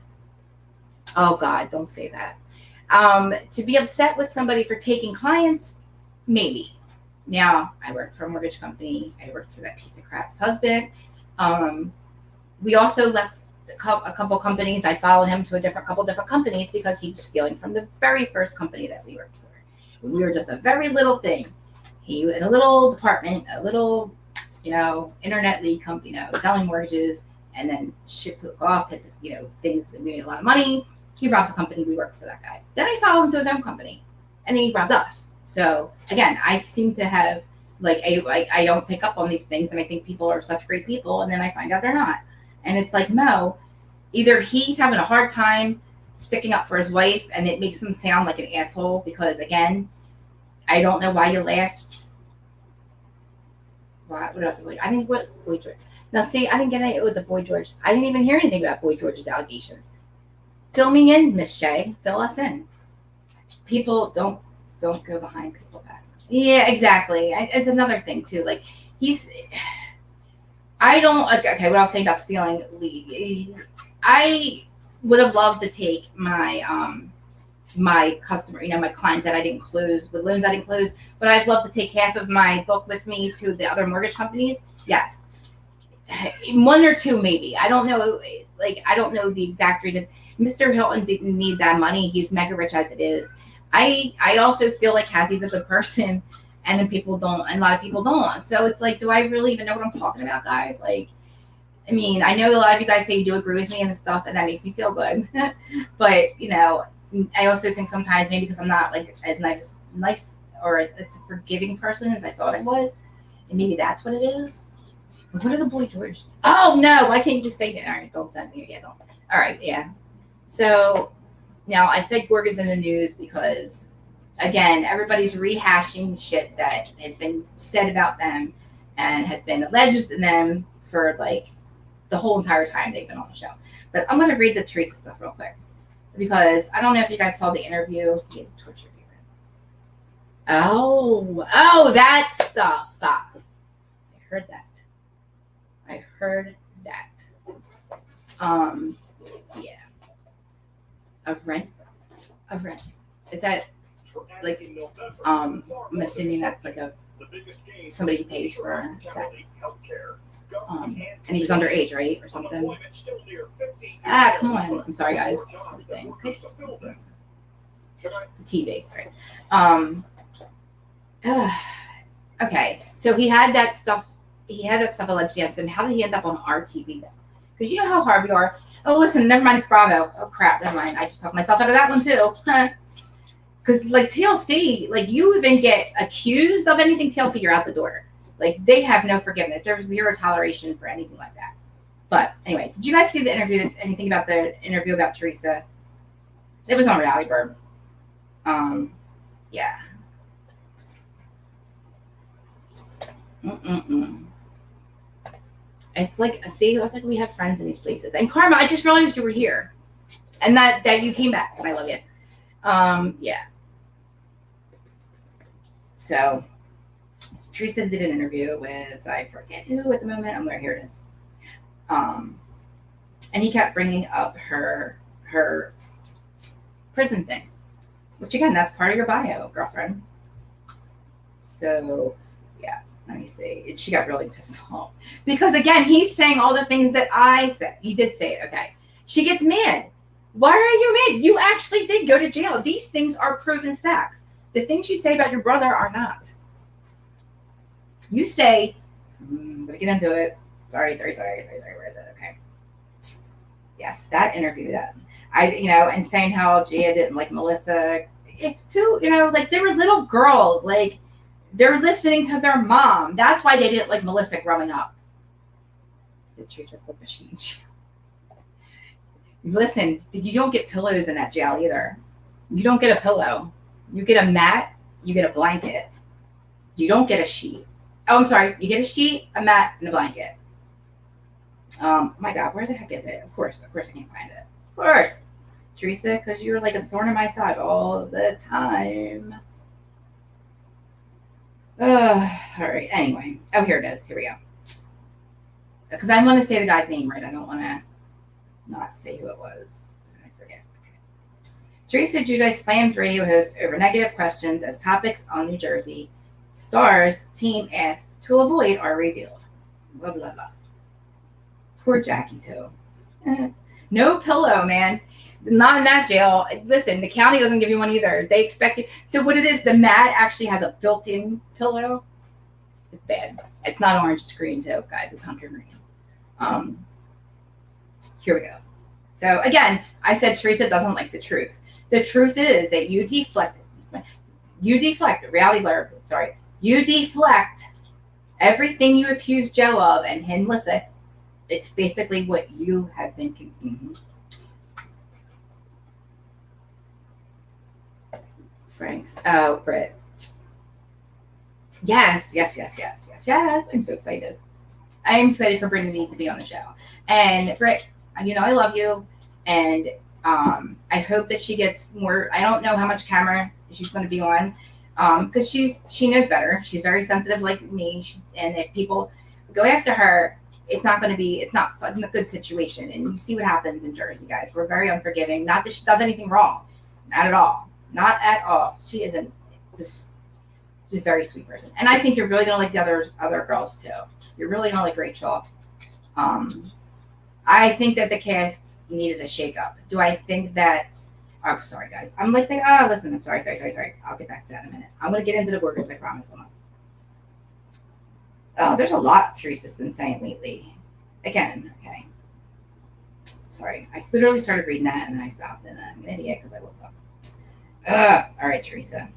Oh God, don't say that. To be upset with somebody for taking clients, maybe. Now, I worked for a mortgage company. I worked for that piece of crap's husband. We also left a couple companies. I followed him to a couple different companies because he was stealing from the very first company that we worked for. We were just a very little thing. He in a little department, a little, internet lead company, selling mortgages, and then shit took off, hit the, things that made a lot of money. He robbed the company. We worked for that guy. Then I followed him to his own company, and he robbed us. So again, I seem to have I don't pick up on these things, and I think people are such great people, and then I find out they're not. And it's like, Mo, either he's having a hard time sticking up for his wife, and it makes him sound like an asshole because, again, I don't know why you laughed. What else? I didn't. What Boy George? Now, see, I didn't get it with the Boy George. I didn't even hear anything about Boy George's allegations. Fill me in, Miss Shay. Fill us in. People don't go behind people back. Yeah, exactly. It's another thing too. Like I don't. Okay, what I was saying about stealing lead. I would have loved to take my my customer, my clients that I didn't close, with loans I didn't close, but I'd love to take half of my book with me to the other mortgage companies. Yes. One or two, maybe. I don't know. Like, I don't know the exact reason. Mr. Hilton didn't need that money. He's mega rich as it is. I also feel like Kathy's a good person, and then people don't, and a lot of people don't. So it's like, do I really even know what I'm talking about, guys? Like, I mean, I know a lot of you guys say you do agree with me and stuff, and that makes me feel good. But you know, I also think sometimes maybe because I'm not like as nice or as a forgiving person as I thought I was, and maybe that's what it is. But what are the Boy George? Oh no! Why can't you just say that? All right, don't send me. Yeah, don't. All right, yeah. So now I said gorgas in the news because, again, everybody's rehashing shit that has been said about them and has been alleged to them for like the whole entire time they've been on the show. But I'm going to read the Teresa stuff real quick because I don't know if you guys saw the interview. He is tortured. Oh, that stuff. I heard that. Yeah. Of rent. Is that like I'm assuming that's like a somebody pays for sex. And he was underage, right, or something. Come on. I'm sorry, guys. The TV, right? Okay, so he had that stuff. Alleged against him. How did he end up on our TV then? Because you know how hard we are. Oh, listen, never mind. It's Bravo. Oh crap, never mind. I just talked myself out of that one too. Because like TLC, like you even get accused of anything TLC, you're out the door. Like they have no forgiveness. There's zero toleration for anything like that. But anyway, did you guys see the interview? Anything about the interview about Teresa? It was on Reality Burb. Yeah. It's like, see, it's like we have friends in these places. And Karma, I just realized you were here, and that you came back, and I love you. Yeah. So Teresa did an interview with, I forget who at the moment. I'm there. Here it is. And he kept bringing up her prison thing, which again, that's part of your bio, girlfriend. So yeah, let me see. She got really pissed off because again, he's saying all the things that I said. He did say it. Okay. She gets mad. Why are you mad? You actually did go to jail. These things are proven facts. The things you say about your brother are not. You say, I'm gonna get into it. Sorry. Where is it? Okay. Yes, that interview that and saying how Gia didn't like Melissa. Who, like they were little girls. Like they're listening to their mom. That's why they didn't like Melissa growing up. Did Teresa flip a sheet? Listen, you don't get pillows in that jail either. You don't get a pillow. You get a mat. You get a blanket. You don't get a sheet. Oh, I'm sorry. You get a sheet, a mat, and a blanket. My God, where the heck is it? Of course I can't find it. Of course. Teresa, because you're like a thorn in my side all the time. All right. Anyway. Oh, here it is. Here we go. Because I want to say the guy's name right. I don't want to not say who it was. I forget. Okay. Teresa Giudice slams radio host over negative questions as topics on New Jersey Stars team asked to avoid are revealed. Blah, blah, blah. Poor Jackie, too. No pillow, man. Not in that jail. Listen, the county doesn't give you one either. They expect you. So what it is, the mat actually has a built-in pillow. It's bad. It's not orange, it's green, too, guys. It's hunter green. Here we go. So, again, I said Teresa doesn't like the truth. The truth is that you deflect, reality blurb, sorry. You deflect everything you accuse Joe of and him, listen. It's basically what you have been. Frank's. Oh, Britt. Yes. I'm so excited. I am excited for Brittany to be on the show. And Britt, I love you. And I hope that she gets more. I don't know how much camera she's going to be on. Because she knows better. She's very sensitive like me. And if people go after her, it's not a good situation. And you see what happens in Jersey, guys. We're very unforgiving. Not that she does anything wrong. Not at all. Not at all. She isn't. She's a very sweet person. And I think you're really going to like the other girls, too. You're really going to like Rachel. I think that the cast needed a shakeup. Do I think that? Oh, sorry, guys. I'm like, listen. I'm sorry. I'll get back to that in a minute. I'm gonna get into the gorgas. I promise. Hold on. Oh, there's a lot Teresa's been saying lately. Again, okay. Sorry, I literally started reading that and then I stopped, and I'm an idiot because I looked up. All right, Teresa.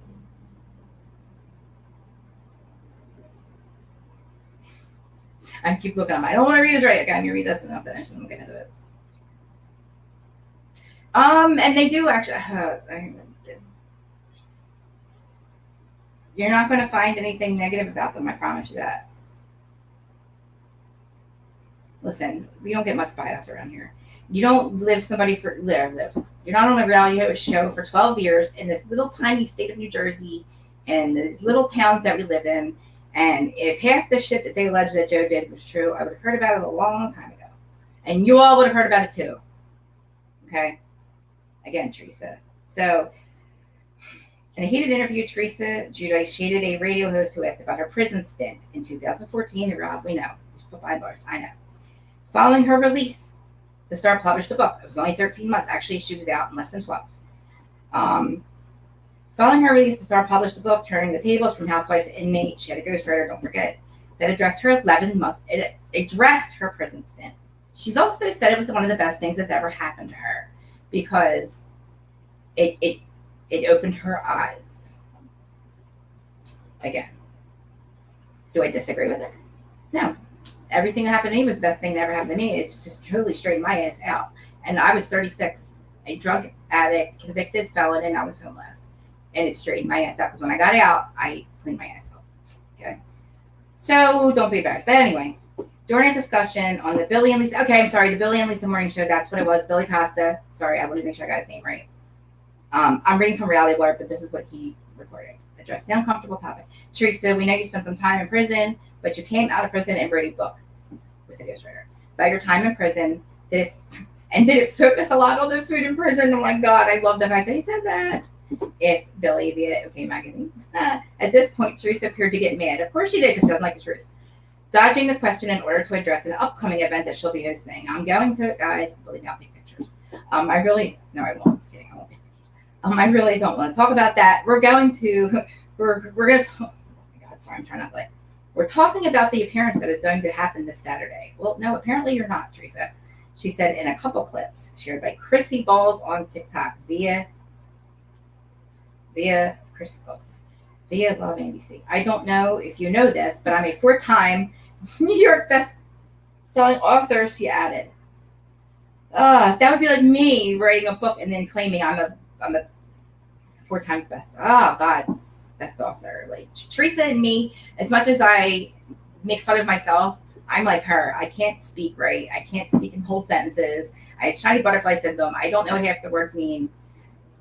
I keep looking at my. I don't want to read this right. Okay, I'm gonna read this and I'll finish and I'm gonna do it. And they do actually. You're not going to find anything negative about them. I promise you that. Listen, we don't get much bias around here. You don't live somebody for live. You're not on a reality show for 12 years in this little tiny state of New Jersey and these little towns that we live in. And if half the shit that they alleged that Joe did was true, I would have heard about it a long time ago. And you all would have heard about it too. Okay? Again, Teresa. So, in a heated interview, Teresa Giudice shaded a radio host who asked about her prison stint in 2014. We know. I know. Following her release, the star published a book. It was only 13 months. Actually, she was out in less than 12. Following her release, the star published a book, Turning the Tables from Housewife to Inmate. She had a ghostwriter, don't forget, that addressed her 11-month. It addressed her prison stint. She's also said it was one of the best things that's ever happened to her because it opened her eyes. Again, do I disagree with it? No. Everything that happened to me was the best thing that ever happened to me. It's just totally straightened my ass out. And I was 36, a drug addict, convicted felon, and I was homeless. And it straightened my ass out because when I got out, I cleaned my ass up. Okay? So don't be embarrassed. But anyway, during a discussion on the Billy and Lisa, the Billy and Lisa morning show, that's what it was. Billy Costa. Sorry, I wanted to make sure I got his name right. I'm reading from Reality Blur, but this is what he reported. Address the uncomfortable topic. Teresa, we know you spent some time in prison, but you came out of prison and wrote a book with a ghostwriter. About your time in prison, did it focus a lot on the food in prison? Oh my God, I love the fact that he said that. Asked Billy via OK Magazine. At this point, Teresa appeared to get mad. Of course she did, because she doesn't like the truth. Dodging the question in order to address an upcoming event that she'll be hosting. I'm going to it, guys. Believe me, I'll take pictures. I won't. Just kidding. I won't take pictures. I really don't want to talk about that. We're going to talk. Oh my God, sorry, I'm trying not to play. We're talking about the appearance that is going to happen this Saturday. Well, no, apparently you're not, Teresa. She said in a couple clips shared by Chrissy Balls on TikTok via Chrissy Balls, via Love NBC. I don't know if you know this, but I'm a 4-time New York best-selling author, she added. That would be like me writing a book and then claiming I'm a 4 times best. Oh God, best author. Like Teresa and me, as much as I make fun of myself, I'm like her. I can't speak right. I can't speak in whole sentences. I have shiny butterfly syndrome. I don't know what half the words mean,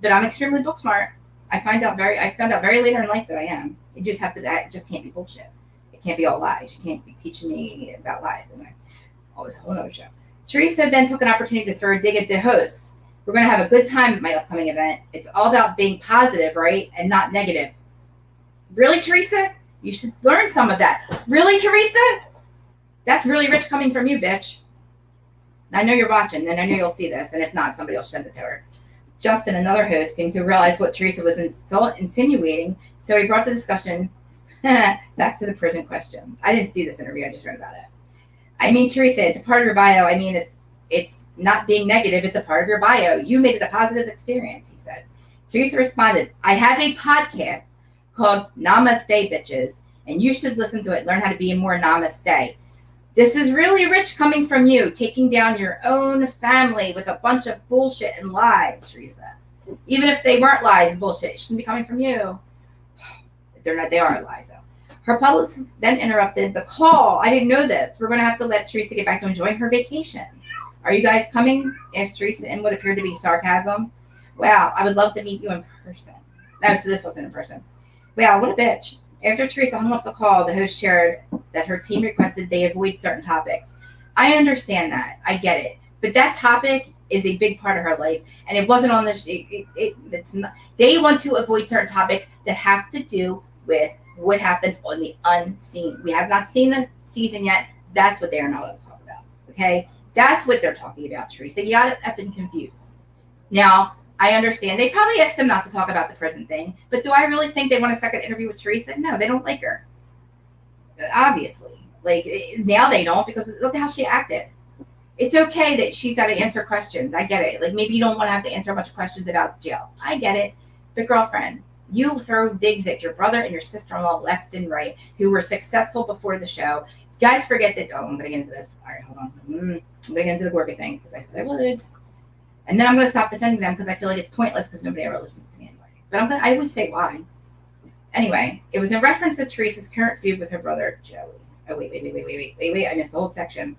but I'm extremely book smart. I found out very later in life that I am. You just have to. It just can't be bullshit. It can't be all lies. You can't be teaching me about lies. Anyway, always a whole other show. Teresa then took an opportunity to throw a dig at the host. We're going to have a good time at my upcoming event. It's all about being positive, right? And not negative. Really, Teresa? You should learn some of that. Really, Teresa? That's really rich coming from you, bitch. I know you're watching, and I know you'll see this. And if not, somebody will send it to her. Justin, another host, seemed to realize what Teresa was insinuating, so he brought the discussion back to the prison question. I didn't see this interview. I just read about it. I mean, Teresa, it's a part of your bio. I mean, it's not being negative. It's a part of your bio. You made it a positive experience, he said. Teresa responded, I have a podcast called Namaste Bitches, and you should listen to it. Learn how to be more namaste. This is really rich coming from you, taking down your own family with a bunch of bullshit and lies, Teresa. Even if they weren't lies and bullshit, it shouldn't be coming from you. They're not. They are lies, though. Her publicist then interrupted the call. I didn't know this. We're going to have to let Teresa get back to enjoying her vacation. Are you guys coming? Asked Teresa in what appeared to be sarcasm. Wow, I would love to meet you in person. No, so this wasn't in person. Wow, what a bitch. After Teresa hung up the call, the host shared that her team requested they avoid certain topics. I understand that. I get it. But that topic is a big part of her life. And it wasn't on this. It's not. They want to avoid certain topics that have to do with what happened on the unseen. We have not seen the season yet. That's what they are not allowed to talk about. Okay? That's what they're talking about, Teresa. You got it effing confused. Now, I understand. They probably asked them not to talk about the prison thing, but do I really think they want a second interview with Teresa? No, they don't like her. Obviously. Like, now they don't, because look how she acted. It's okay that she's got to answer questions. I get it. Like, maybe you don't want to have to answer a bunch of questions about jail. I get it. But girlfriend, you throw digs at your brother and your sister-in-law left and right, who were successful before the show. Guys forget that. Oh, I'm going to get into this. All right, hold on. I'm going to get into the gorga thing, because I said I would. And then I'm going to stop defending them, because I feel like it's pointless, because nobody ever listens to me anyway. But I always say why. Anyway, it was in reference to Teresa's current feud with her brother, Joey. Oh, wait. I missed the whole section.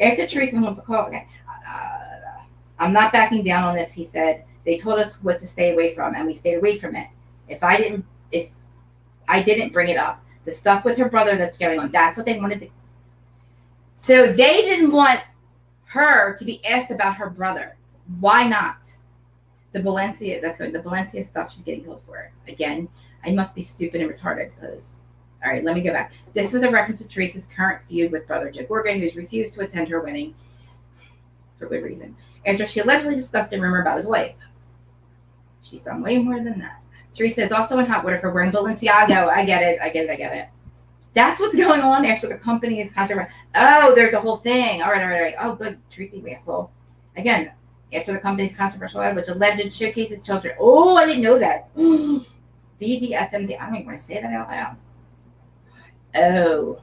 After Teresa hung up the call, okay. I'm not backing down on this, he said. They told us what to stay away from, and we stayed away from it. If I didn't bring it up, the stuff with her brother that's going on, that's what they wanted to. So they didn't want her to be asked about her brother. Why not? The Valencia stuff, she's getting killed for it. Again, I must be stupid and retarded, because, all right, let me go back. This was a reference to Teresa's current feud with brother Joe Gorga, who's refused to attend her wedding for good reason, after she allegedly discussed a rumor about his wife. She's done way more than that. Teresa is also in hot water for wearing Balenciaga. I get it. That's what's going on after the company is controversial. Oh, there's a whole thing. All right. Oh, good. Teresa, you asshole. Again, after the company's controversial ad, which alleged showcases children. Oh, I didn't know that. BDSMD. I don't even want to say that out loud. Oh,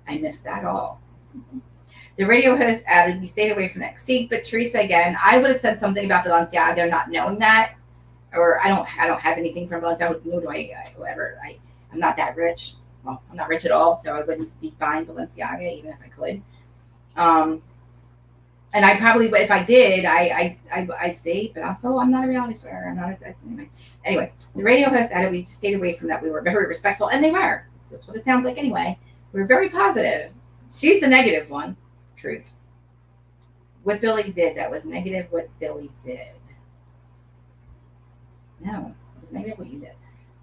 I missed that all. The radio host added, we stayed away from that. See, but Teresa, again, I would have said something about Balenciaga not knowing that. Or I don't have anything from Balenciaga. Nor do I, whoever. I'm not that rich. Well, I'm not rich at all, so I wouldn't be buying Balenciaga, even if I could. And I probably, if I did, I say, but also I'm not a reality star. I'm not anyway. The radio host added, we just stayed away from that. We were very respectful, and they were. That's what it sounds like anyway. We were very positive. She's the negative one. Truth. What Billy did, that was negative. What Billy did. No, it was negative what you did.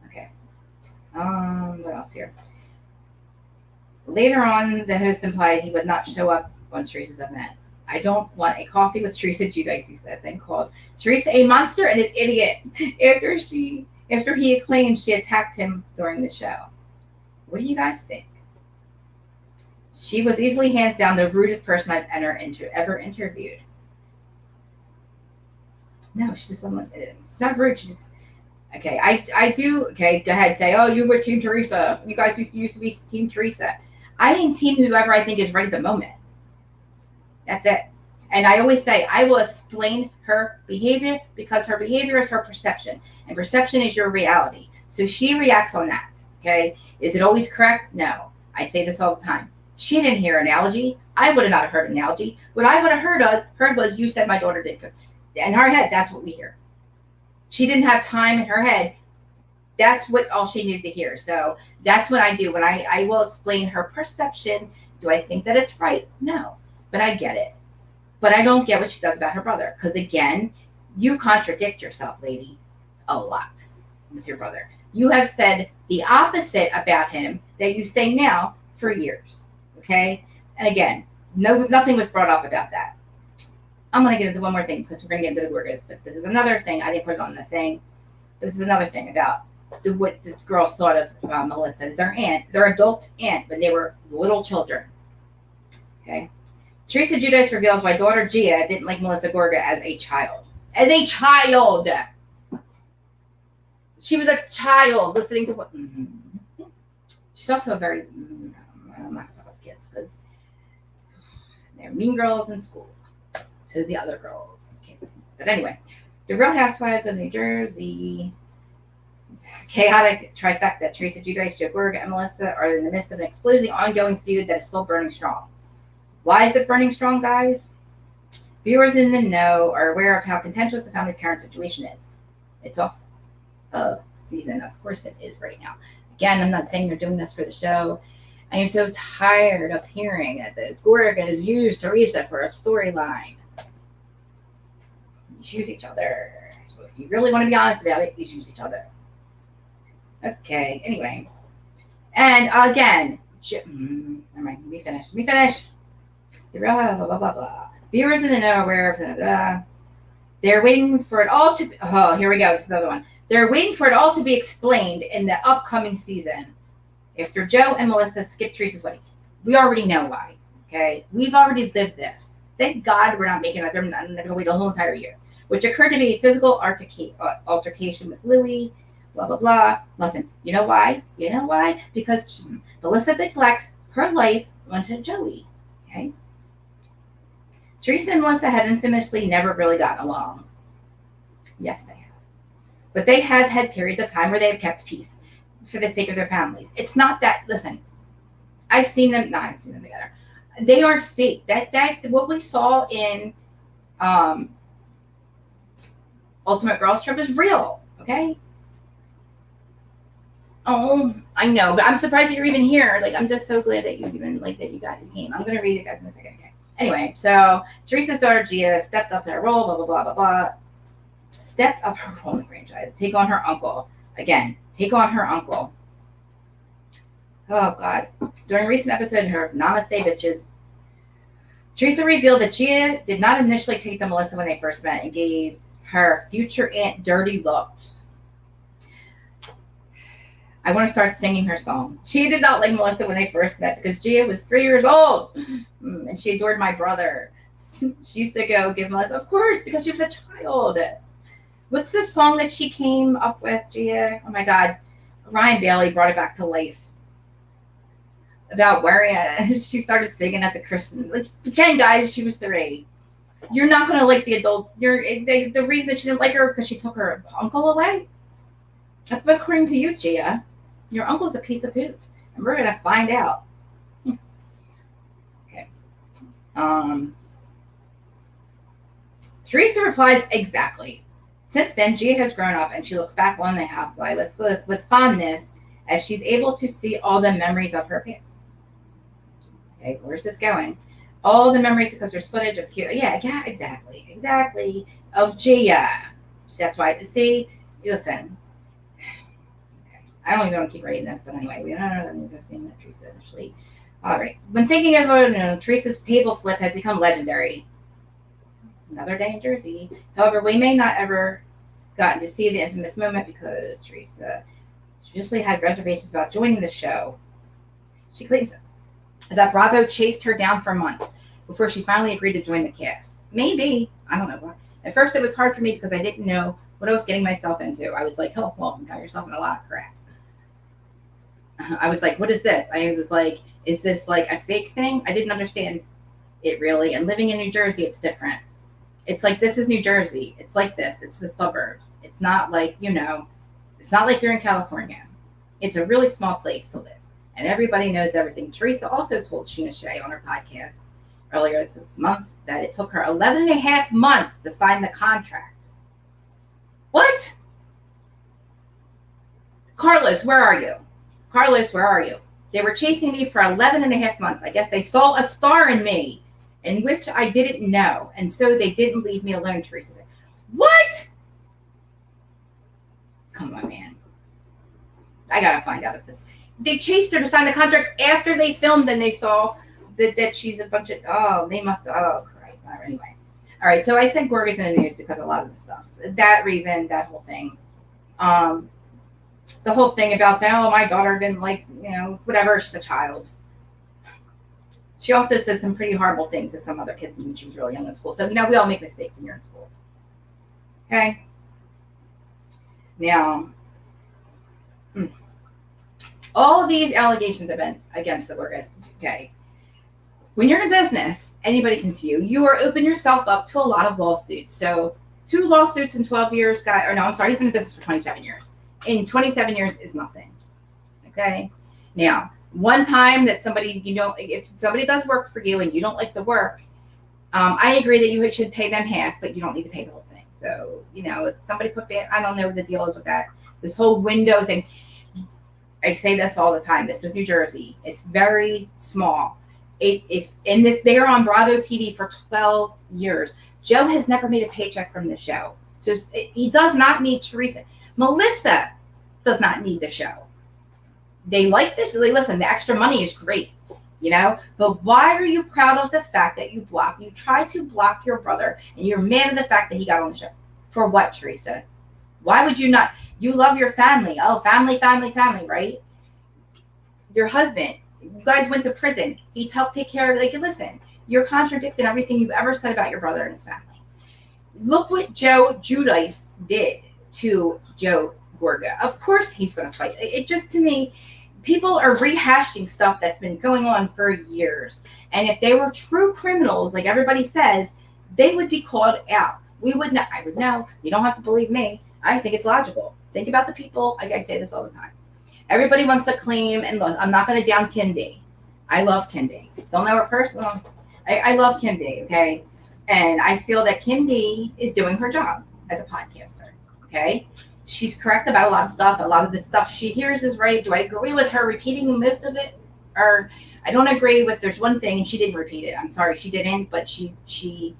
Okay. What else here? Later on, the host implied he would not show up on Teresa's event. I don't want a coffee with Teresa Giudice, he said, then called Teresa a monster and an idiot after he claimed she attacked him during the show. What do you guys think? She was easily hands down the rudest person I've ever interviewed. No, she just doesn't. It's not rude. She just. Okay, I do. Okay, go ahead. Say, oh, you were Team Teresa. You guys used to be Team Teresa. I am Team whoever I think is right at the moment. That's it. And I always say, I will explain her behavior, because her behavior is her perception, and perception is your reality. So she reacts on that. Okay, is it always correct? No. I say this all the time. She didn't hear an analogy. I would have not heard an analogy. What I would have heard was, you said my daughter did good. In her head, that's what we hear. She didn't have time in her head. That's what all she needed to hear. So that's what I do. When I will explain her perception. Do I think that it's right? No. But I get it. But I don't get what she does about her brother. Because again, you contradict yourself, lady, a lot with your brother. You have said the opposite about him that you say now for years. Okay? And again, nothing was brought up about that. I'm going to get into one more thing, because we're going to get into the gorgas. But this is another thing. I didn't put it on the thing. But this is another thing about what the girls thought of Melissa. Their adult aunt, when they were little children. Okay? Teresa Giudice reveals why daughter Gia didn't like Melissa Gorga as a child. As a child! She was a child listening to what... Mm-hmm. She's also a very... I'm not going to talk about kids, because they're mean girls in school to the other girls, kids. But anyway, the Real Housewives of New Jersey, chaotic trifecta. Teresa Giudice, Joe Gorga, and Melissa are in the midst of an exploding, ongoing feud that is still burning strong. Why is it burning strong, guys? Viewers in the know are aware of how contentious the family's current situation is. It's off of season. Of course it is right now. Again, I'm not saying they're doing this for the show. I am so tired of hearing that the Gorgas use Teresa for a storyline. You use each other. So if you really want to be honest about it, you use each other. Okay, anyway. And again, never mind, let me finish. The real blah blah blah blah. Viewers in the know are aware of blah. They're waiting for it all to. Oh, here we go. This is another one. They're waiting for it all to be explained in the upcoming season. After Joe and Melissa skip Teresa's wedding, we already know why. Okay, we've already lived this. Thank God we're not making it. I'm not going to wait a whole entire year, which occurred to be a physical altercation with Louis. Blah blah blah. Listen, you know why? You know why? Because Melissa deflects her life onto Joey. Okay. Teresa and Melissa have infamously never really gotten along. Yes, they have. But they have had periods of time where they have kept peace for the sake of their families. It's not that, listen, I've seen them together. They aren't fake. That what we saw in Ultimate Girls Trip is real, okay? Oh, I know, but I'm surprised that you're even here. Like, I'm just so glad that you came. I'm gonna read it, guys, in a second. Okay. Anyway, so Teresa's daughter Gia stepped up to her role, blah blah blah blah blah. Stepped up her role in the franchise. Take on her uncle again. Take on her uncle. Oh God! During a recent episode of her Namaste Bitches, Teresa revealed that Gia did not initially take to Melissa when they first met and gave her future aunt dirty looks. I want to start singing her song. Gia did not like Melissa when they first met because Gia was 3 years old and she adored my brother. She used to go give Melissa, of course, because she was a child. What's the song that she came up with, Gia? Oh my God. Ryan Bailey brought it back to life. About wearing it. She started singing at the Christian. Like, again, guys, she was 3. You're not going to like the adults. The reason that she didn't like her because she took her uncle away. But according to you, Gia, your uncle's a piece of poop. And we're going to find out. Okay. Teresa replies, exactly. Since then, Gia has grown up and she looks back on the house with fondness as she's able to see all the memories of her past. Okay, where's this going? All the memories because there's footage of exactly of Gia. That's why. See, listen. Okay. I don't even want to keep reading this, but anyway, we don't know this being met Teresa initially. All right. When thinking of Teresa's table flip has become legendary. Another day in Jersey. However, we may not ever gotten to see the infamous moment because Teresa usually had reservations about joining the show. She claims that Bravo chased her down for months before she finally agreed to join the cast. Maybe. I don't know. At first, it was hard for me because I didn't know what I was getting myself into. I was like, oh, well, you got yourself in a lot of crap. I was like, what is this? I was like, is this like a fake thing? I didn't understand it really. And living in New Jersey, it's different. It's like, this is New Jersey. It's like this. It's the suburbs. It's not like, it's not like you're in California. It's a really small place to live. And everybody knows everything. Teresa also told Sheena Shea on her podcast earlier this month that it took her 11 and a half months to sign the contract. What? Carlos, where are you? Carlos, where are you? They were chasing me for 11 and a half months. I guess they saw a star in me, in which I didn't know. And so they didn't leave me alone, Teresa said. What? Come on, man. I got to find out if this... They chased her to sign the contract after they filmed and they saw that she's a bunch of... Oh, they must have... Oh, crap. Anyway. All right, so I sent gorgas in the news because a lot of the stuff. That reason, that whole thing. The whole thing about saying, oh, my daughter didn't like, whatever, she's a child. She also said some pretty horrible things to some other kids when she was really young in school. So, we all make mistakes when you're in school. Okay? Now, all of these allegations have been against the gorgas. Okay? When you're in a business, anybody can sue you. You are open yourself up to a lot of lawsuits. So, 2 lawsuits in 12 years, he's in the business for 27 years. In 27 years is nothing. Okay? Now, one time that somebody, if somebody does work for you and you don't like the work, I agree that you should pay them half, but you don't need to pay the whole thing. So, if somebody I don't know what the deal is with that. This whole window thing. I say this all the time. This is New Jersey. It's very small. They're on Bravo TV for 12 years. Joe has never made a paycheck from the show. So he does not need Teresa. Melissa does not need the show. They like this. Listen, the extra money is great. you know? But why are you proud of the fact that you tried to block your brother, and you're mad at the fact that he got on the show? For what, Teresa? Why would you not? You love your family. Oh, family, family, family, right? Your husband, you guys went to prison. He helped take care of, like, listen, you're contradicting everything you've ever said about your brother and his family. Look what Joe Giudice did to Joe Gorga. Of course he's going to fight. It just, to me, people are rehashing stuff that's been going on for years. And if they were true criminals, like everybody says, they would be called out. We would know. I would know. You don't have to believe me. I think it's logical. Think about the people. Like I say this all the time. Everybody wants to claim, and look, I'm not going to down Kim D. I love Kim D. Don't know her personally. I love Kim D, okay? And I feel that Kim D is doing her job as a podcaster, okay? She's correct about a lot of stuff. A lot of the stuff she hears is right. Do I agree with her repeating most of it? Or I don't agree with, there's one thing, and she didn't repeat it. I'm sorry, she didn't, but she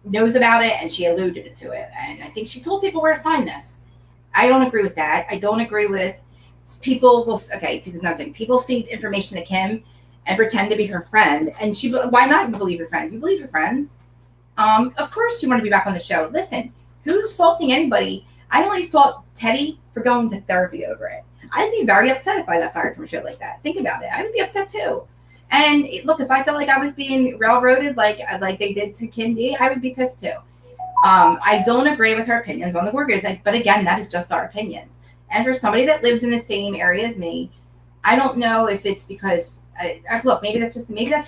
knows about it, and she alluded to it. And I think she told people where to find this. I don't agree with that. I don't agree with people will, okay, because there's another thing. People feed information to Kim and pretend to be her friend. And why not believe your friend? You believe your friends. Of course you want to be back on the show. Listen, who's faulting anybody? I only fault Teddy for going to therapy over it. I'd be very upset if I got fired from a show like that. Think about it. I would be upset too. And look, if I felt like I was being railroaded like they did to Kim D, I would be pissed too. I don't agree with her opinions on the gorgas, but again, that is just our opinions. And for somebody that lives in the same area as me, I don't know if it's because, look, maybe that's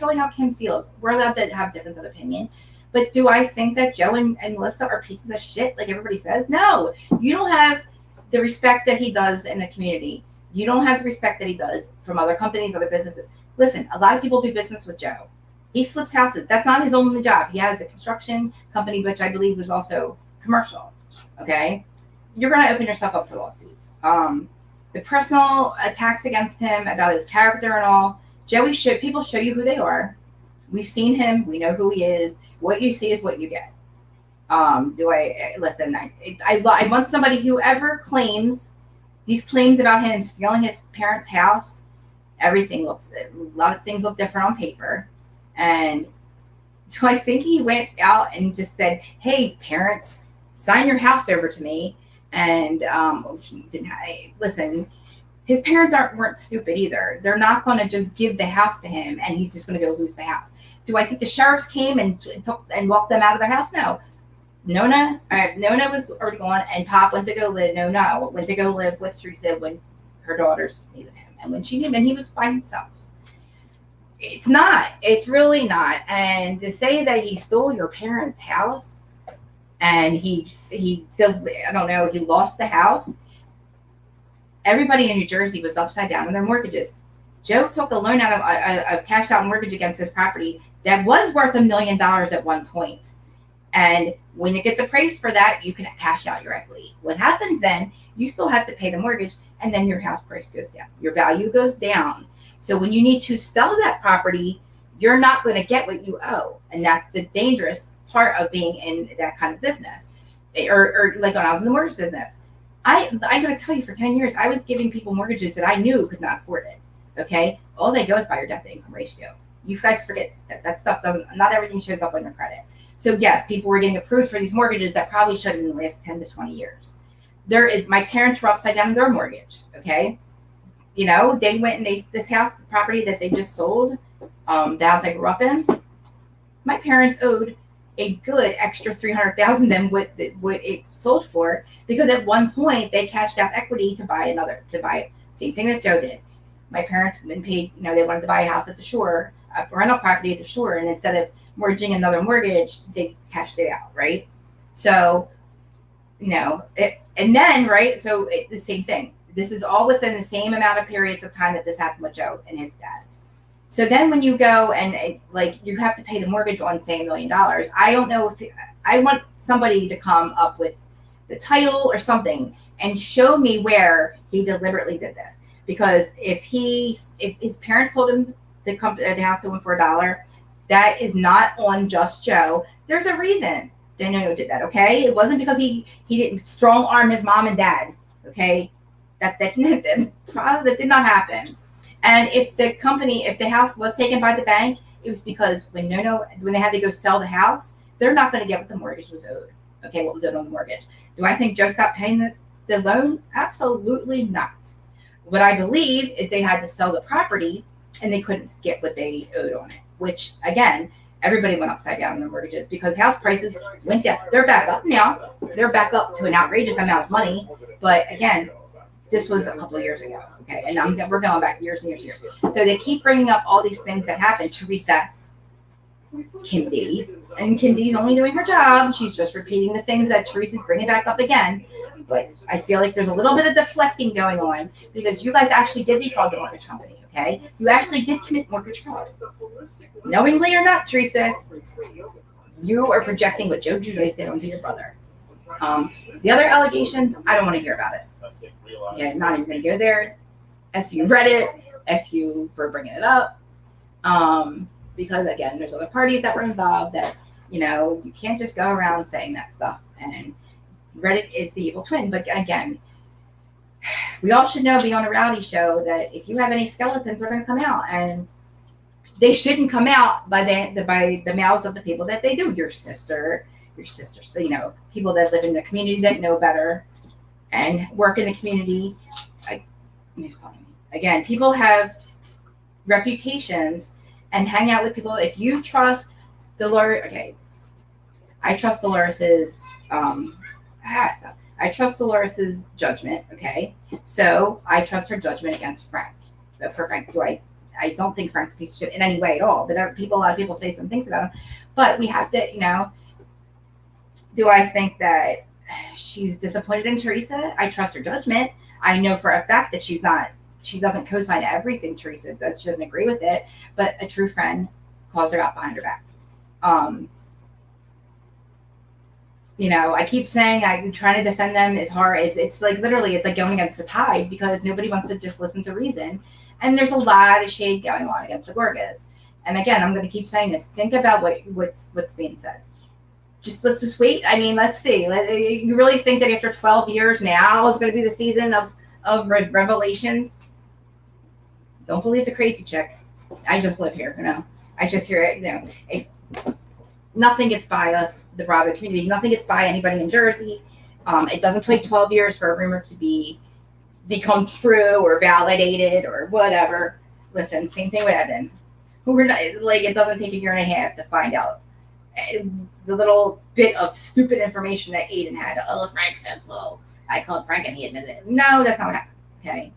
really how Kim feels. We're allowed to have difference of opinion. But do I think that Joe and Melissa are pieces of shit like everybody says? No. You don't have the respect that he does in the community. You don't have the respect that he does from other companies, other businesses. Listen, a lot of people do business with Joe. He flips houses. That's not his only job. He has a construction company, which I believe was also commercial. Okay? You're going to open yourself up for lawsuits. The personal attacks against him about his character and all, people show you who they are. We've seen him. We know who he is. What you see is what you get. Listen, I want somebody who ever claims these claims about him stealing his parents' house. A lot of things look different on paper. And do I think he went out and just said, hey, parents, sign your house over to me? And listen, his parents weren't stupid either. They're not going to just give the house to him and he's just going to go lose the house. Do I think the sheriffs came and walked them out of their house? No. Nona was already gone, and Pop went to go live with Teresa when her daughters needed him, and when she needed him, and he was by himself. It's really not. And to say that he stole your parents' house and he lost the house. Everybody in New Jersey was upside down on their mortgages. Joe took a loan out of cash out mortgage against his property that was worth $1 million at one point. And when you get the price for that, you can cash out your equity. What happens then, you still have to pay the mortgage, and then your house price goes down. Your value goes down. So when you need to sell that property, you're not going to get what you owe. And that's the dangerous part of being in that kind of business. Or like when I was in the mortgage business. I'm going to tell you, for 10 years, I was giving people mortgages that I knew could not afford it. Okay? All they go is by your debt to income ratio. You guys forget that stuff not everything shows up on your credit. So yes, people were getting approved for these mortgages that probably should have in the last 10 to 20 years. My parents were upside down in their mortgage. Okay? They went and this house, the property that they just sold, the house I grew up in, my parents owed a good extra $300,000 than what it sold for, because at one point they cashed out equity to buy same thing that Joe did. My parents had been paid, they wanted to buy a house at the shore, a rental property at the shore, and instead of mortgaging another mortgage, they cashed it out, right? So, so it's the same thing. This is all within the same amount of periods of time that this happened with Joe and his dad. So then when you go and you have to pay the mortgage on, say, $1 million, I don't know I want somebody to come up with the title or something and show me where he deliberately did this. Because if his parents sold him the house to him for $1, that is not on just Joe. There's a reason Daniel did that, okay? It wasn't because he didn't strong arm his mom and dad, okay? That did not happen. And if the house was taken by the bank, it was because when they had to go sell the house, they're not going to get what the mortgage was owed. Okay, what was owed on the mortgage? Do I think Joe stopped paying the loan? Absolutely not. What I believe is they had to sell the property and they couldn't get what they owed on it, which again, everybody went upside down on their mortgages because house prices went down. They're back up now. They're back up to an outrageous amount of money. But again, this was a couple of years ago. Okay, and we're going back years and years and years. So they keep bringing up all these things that happened. Teresa, Kim D, and Kim D's only doing her job. She's just repeating the things that Teresa's bringing back up again. But I feel like there's a little bit of deflecting going on because you guys actually did defraud the mortgage company. Okay, you actually did commit mortgage fraud, knowingly or not, Teresa. You are projecting what Joe Giudice did onto your brother. The other allegations, I don't want to hear about it. Yeah, not even going to go there. If you read it, if you were bringing it up, because again, there's other parties that were involved that, you can't just go around saying that stuff. And Reddit is the evil twin. But again, we all should know, be on a reality show, that if you have any skeletons, they're going to come out. And they shouldn't come out by the mouths of the people that they do. Your sister, so, people that live in the community that know better and work in the community. Again, people have reputations and hang out with people. If you trust Dolores, okay, I trust Dolores's I trust Dolores's judgment. Okay, so I trust her judgment against Frank. But for Frank, I don't think Frank's a piece of shit in any way at all. But a lot of people say some things about him. But we have to, do I think that she's disappointed in Teresa? I trust her judgment. I know for a fact that she doesn't co-sign everything Teresa does. She doesn't agree with it. But a true friend calls her out behind her back. I keep saying I'm trying to defend them as hard as it's like literally it's like going against the tide because nobody wants to just listen to reason. And there's a lot of shade going on against the Gorgas. And again, I'm going to keep saying this. Think about what's being said. Let's just wait. I mean, let's see. You really think that after 12 years now is going to be the season of revelations? Don't believe the crazy chick. I just live here, I just hear it, if nothing gets by us, the Bravo community. Nothing gets by anybody in Jersey. It doesn't take 12 years for a rumor to become true or validated or whatever. Listen, same thing with Evan. It doesn't take a year and a half to find out the little bit of stupid information that Aiden had. Oh, Frank said so. I called Frank and he admitted it. No, that's not what happened. Okay.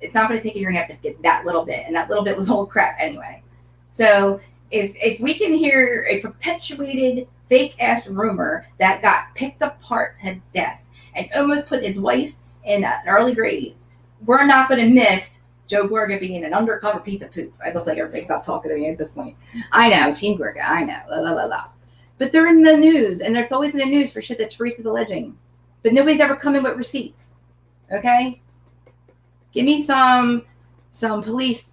It's not going to take a year and a half to get that little bit. And that little bit was all crap anyway. So if we can hear a perpetuated fake ass rumor that got picked apart to death and almost put his wife in an early grave, we're not going to miss Joe Gorga being an undercover piece of poop. I look like everybody stopped talking to me at this point. I know, Team Gorga, I know. La, la, la, la. But they're in the news, and they're always in the news for shit that Teresa's alleging. But nobody's ever come in with receipts. Okay? Give me some police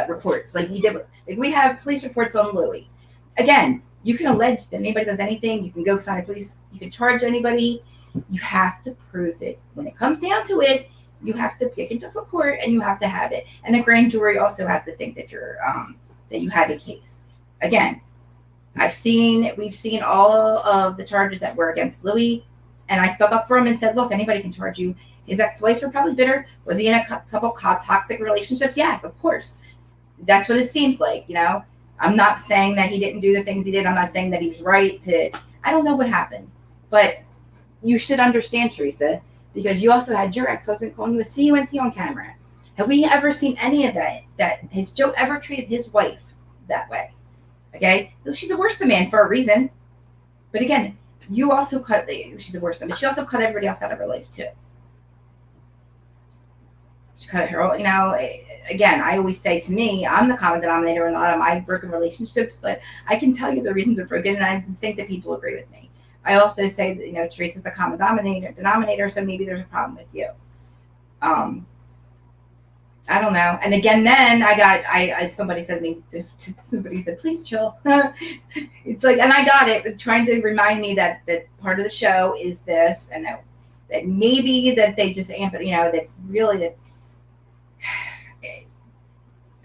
reports like you did. Like we have police reports on Louie. Again, you can allege that anybody does anything. You can go sign a police. You can charge anybody. You have to prove it. When it comes down to it, you have to pick into the court and you have to have it. And the grand jury also has to think that that you have a case. Again, we've seen all of the charges that were against Louie, and I stuck up for him and said, look, anybody can charge you. His ex-wives were probably bitter. Was he in a couple toxic relationships? Yes, of course. That's what it seems like, I'm not saying that he didn't do the things he did. I'm not saying that he was right I don't know what happened. But you should understand, Teresa, because you also had your ex-husband calling you a CUNT on camera. Have we ever seen any of that? Has Joe ever treated his wife that way? Okay? She divorced the man for a reason. But again, she divorced him, but she also cut everybody else out of her life too. She cut her, again, I always say to me, I'm the common denominator in a lot of my broken relationships, but I can tell you the reasons they're broken, and I think that people agree with me. I also say that, Teresa's the common denominator, so maybe there's a problem with you. I don't know. And again, then somebody said to me, somebody said, please chill. It's like, and I got it, trying to remind me that part of the show is this, and that maybe that they just amp it, that's really that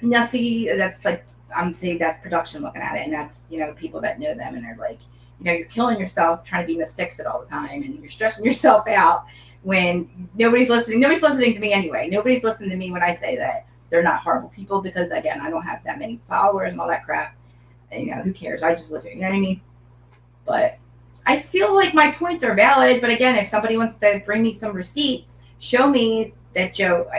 Now, see, that's like, I'm saying that's production looking at it, and that's, people that know them, and they're like, you're killing yourself trying to be Miss Fix It all the time, and you're stressing yourself out when nobody's listening. Nobody's listening to me anyway. Nobody's listening to me when I say that they're not horrible people, because, again, I don't have that many followers and all that crap. And, who cares? I just live here. You know what I mean? But I feel like my points are valid. But, again, if somebody wants to bring me some receipts, show me that Joe,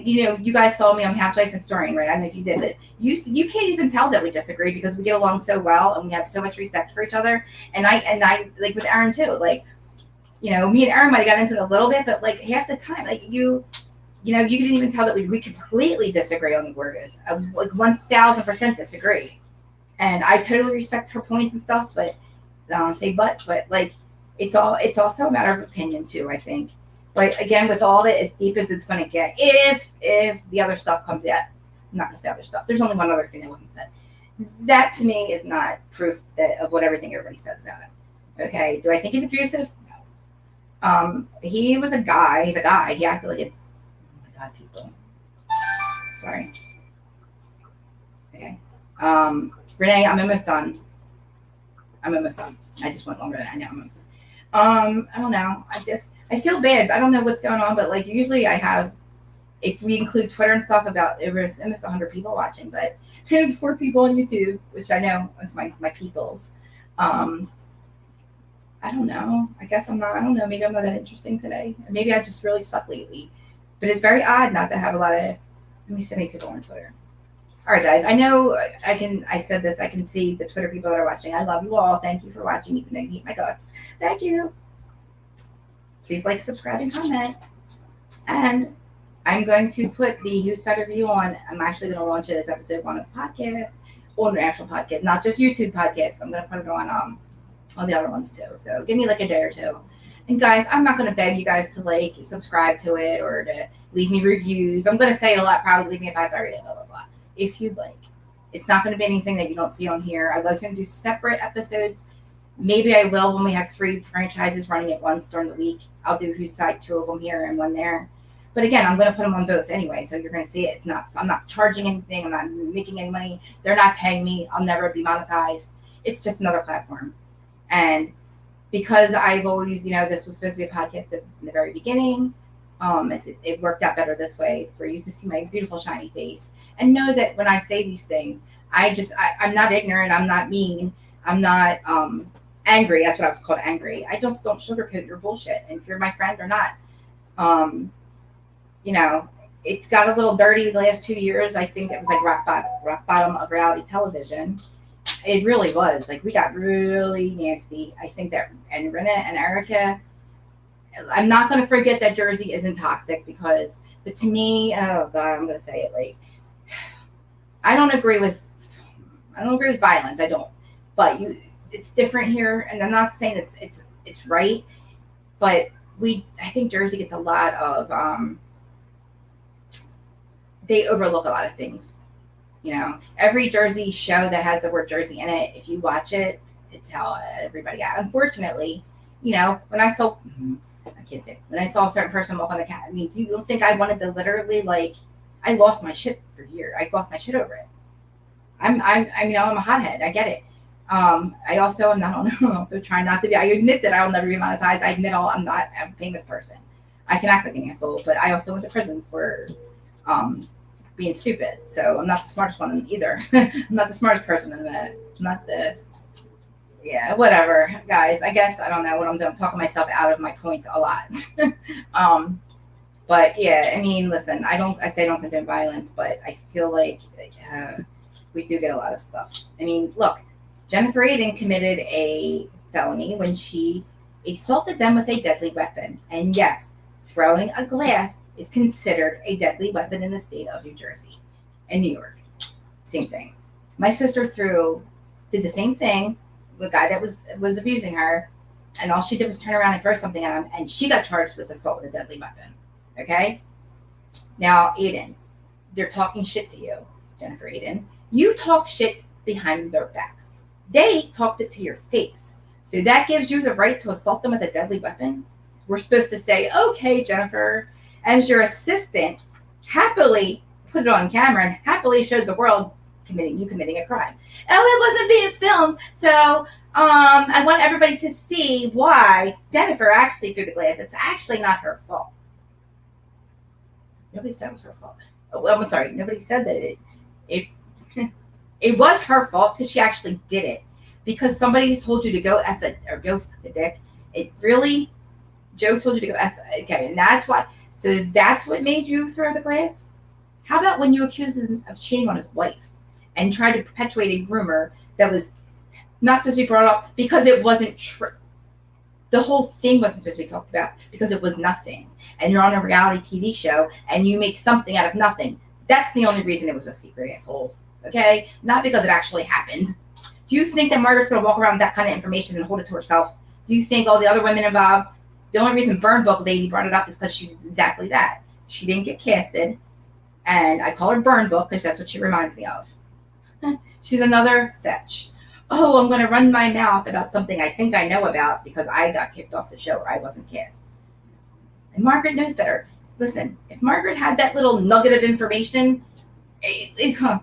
you guys saw me on Housewife Historian, right? I don't know if you did it. You can't even tell that we disagree, because we get along so well and we have so much respect for each other. And I like with Aaron too. Like, me and Aaron might have got into it a little bit, but like half the time, like you didn't even tell that we completely disagree on the gorgas. Like 1,000% disagree. And I totally respect her points and stuff, but like it's also a matter of opinion too, I think. But again, with all of it, as deep as it's going to get, if the other stuff comes out, I'm not going to say other stuff. There's only one other thing that wasn't said. That to me is not proof of what everything everybody says about him. Okay, do I think he's abusive? No. He was a guy. He's a guy. He acted like a. Oh my God, people. Sorry. Okay. Renee, I'm almost done. I just went longer than I know. I'm almost done. I don't know. I feel bad. I don't know what's going on, but like usually I have, if we include Twitter and stuff, it was almost 100 people watching, but there's 4 people on YouTube, which I know is my peoples. I don't know. I guess I'm not. I don't know. Maybe I'm not that interesting today. Or maybe I just really suck lately. But it's very odd not to have a lot of. Let me see how many people on Twitter. All right, guys. I know I said this. I can see the Twitter people that are watching. I love you all. Thank you for watching, even though you hate my guts. Thank you. Please like, subscribe, and comment. And I'm going to put the Whose Side Review on. I'm actually going to launch it as episode 1 of the podcast, on an actual podcast, not just YouTube podcasts. I'm going to put it on the other ones too. So give me like a day or two. And guys, I'm not going to beg you guys to like, subscribe to it, or to leave me reviews. I'm going to say it a lot. Probably leave me a 5-star rating, blah, blah, blah. If you'd like. It's not going to be anything that you don't see on here. I was going to do separate episodes. Maybe I will when we have 3 franchises running at once during the week. I'll do Whose Side, 2 of them here and 1 there. But again, I'm going to put them on both anyway, so you're going to see it. I'm not charging anything. I'm not making any money. They're not paying me. I'll never be monetized. It's just another platform. And because I've always, this was supposed to be a podcast in the very beginning, it worked out better this way for you to see my beautiful shiny face and know that when I say these things, I'm not ignorant. I'm not mean. I'm not angry. That's what I was called, angry. I just don't sugarcoat your bullshit. And if you're my friend or not, it's got a little dirty the last 2 years. I think it was like rock bottom of reality television. It really was. Like, we got really nasty. I think that, and Rena and Erica, I'm not going to forget that Jersey isn't toxic, but to me, oh God, I'm going to say it, like, I don't agree with violence. I don't, but it's different here. And I'm not saying it's right, but I think Jersey gets a lot of, they overlook a lot of things. Every Jersey show that has the word Jersey in it, if you watch it, it's how everybody got. Unfortunately, when I saw, I can't say, when I saw a certain person walk on the cat, I mean, you don't think I wanted to literally, like, I lost my shit for years. I lost my shit over it. I'm a hothead. I get it. I'm also trying not to be. I admit that I will never be monetized. I admit I'm not a famous person. I can act like an asshole, but I also went to prison for being stupid. So I'm not the smartest one either. I'm not the smartest person in that. I'm not yeah, whatever, guys. I guess I don't know what I'm doing. I'm talking myself out of my points a lot. But yeah, I mean, listen, I say I don't condone violence, but I feel like we do get a lot of stuff. I mean, look, Jennifer Aiden committed a felony when she assaulted them with a deadly weapon. And yes, throwing a glass is considered a deadly weapon in the state of New Jersey and New York. Same thing. My sister did the same thing with a guy that was abusing her, and all she did was turn around and throw something at him, and she got charged with assault with a deadly weapon. Okay? Now, Aiden, they're talking shit to you, Jennifer Aiden. You talk shit behind their backs. They talked it to your face. So that gives you the right to assault them with a deadly weapon? We're supposed to say, okay, Jennifer, as your assistant, happily put it on camera and happily showed the world committing a crime. Oh, it wasn't being filmed, so I want everybody to see why Jennifer actually threw the glass. It's actually not her fault. Nobody said it was her fault. Oh, I'm sorry. Nobody said that it it was her fault because she actually did it. Because somebody told you to go F it or go suck the dick. It really, Joe told you to go F. Okay, and that's why. So that's what made you throw the glass? How about when you accused him of cheating on his wife and tried to perpetuate a rumor that was not supposed to be brought up because it wasn't true? The whole thing wasn't supposed to be talked about because it was nothing. And you're on a reality TV show and you make something out of nothing. That's the only reason it was a secret, assholes. Okay? Not because it actually happened. Do you think that Margaret's going to walk around with that kind of information and hold it to herself? Do you think all the other women involved, the only reason Burn Book Lady brought it up is because she's exactly that. She didn't get casted. And I call her Burn Book because that's what she reminds me of. She's another fetch. Oh, I'm going to run my mouth about something I think I know about because I got kicked off the show or I wasn't cast. And Margaret knows better. Listen, if Margaret had that little nugget of information,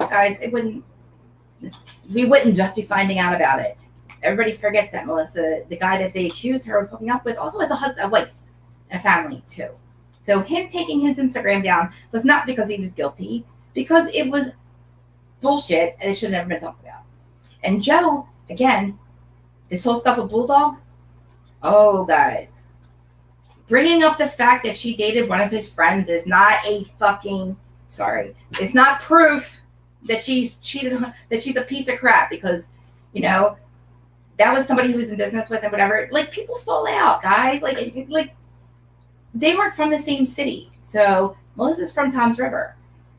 guys, we wouldn't just be finding out about it. Everybody forgets that Melissa, the guy that they accused her of hooking up with, also has a husband, a wife, and a family too. So him taking his Instagram down was not because he was guilty, because it was bullshit and it should have never been talked about. And Joe, again, this whole stuff with Bulldog, oh, guys. Bringing up the fact that she dated one of his friends is not it's not proof that she's cheated, that she's a piece of crap because, that was somebody who was in business with and whatever. Like, people fall out, guys. Like they weren't from the same city. So Melissa's from Tom's River.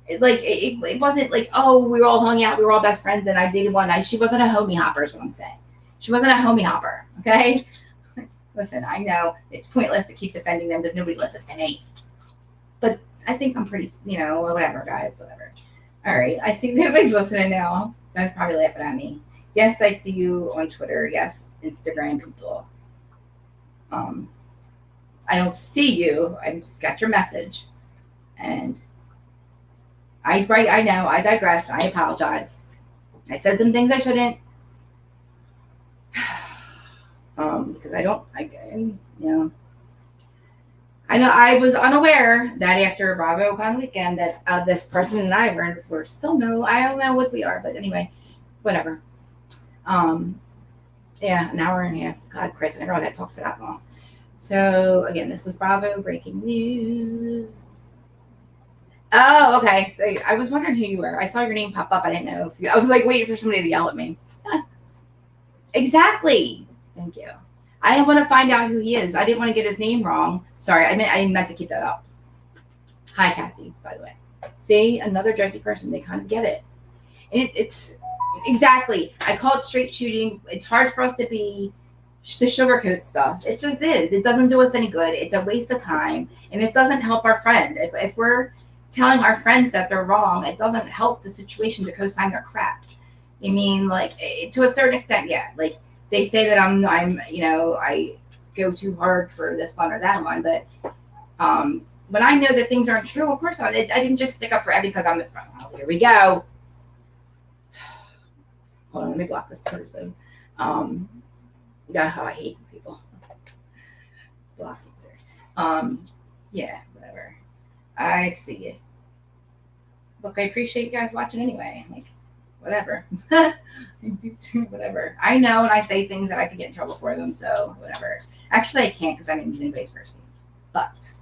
It wasn't like, oh, we were all hung out, we were all best friends, and I dated one. She wasn't a homie hopper, is what I'm saying. She wasn't a homie hopper, okay? Listen, I know it's pointless to keep defending them because nobody listens to me. But I think I'm pretty, whatever, guys, whatever. All right, I see nobody's listening now. They're probably laughing at me. Yes, I see you on Twitter. Yes, Instagram people. I don't see you. I just got your message. And I know, I digressed. I apologize. I said some things I shouldn't. Because I know I was unaware that after BravoCon weekend that this person and I were still I don't know what we are, but anyway, whatever. Yeah, an hour and a half. God, Chris, I never had to talk for that long. So again, this was Bravo breaking news. Oh, okay. So I was wondering who you were. I saw your name pop up. I didn't know if you. I was like waiting for somebody to yell at me. Exactly. Thank you. I want to find out who he is. I didn't want to get his name wrong. Sorry, I didn't meant to keep that up. Hi, Kathy, by the way. See, another Jersey person. They kind of get it. It's exactly. I call it straight shooting. It's hard for us to be the sugarcoat stuff. It just is. It doesn't do us any good. It's a waste of time, and it doesn't help our friend. If we're telling our friends that they're wrong, it doesn't help the situation to co-sign their crap. I mean, like, to a certain extent, yeah. Like, they say that I'm I go too hard for this one or that one, but when I know that things aren't true, of course I didn't just stick up for Abby because I'm in front. Oh, here we go. Hold on, let me block this person. That's how I hate people. Blocking, sir. Yeah, whatever. I see you. Look, I appreciate you guys watching anyway. Like, whatever. Whatever. I know when I say things that I could get in trouble for them, so whatever. Actually, I can't because I didn't use anybody's first names. But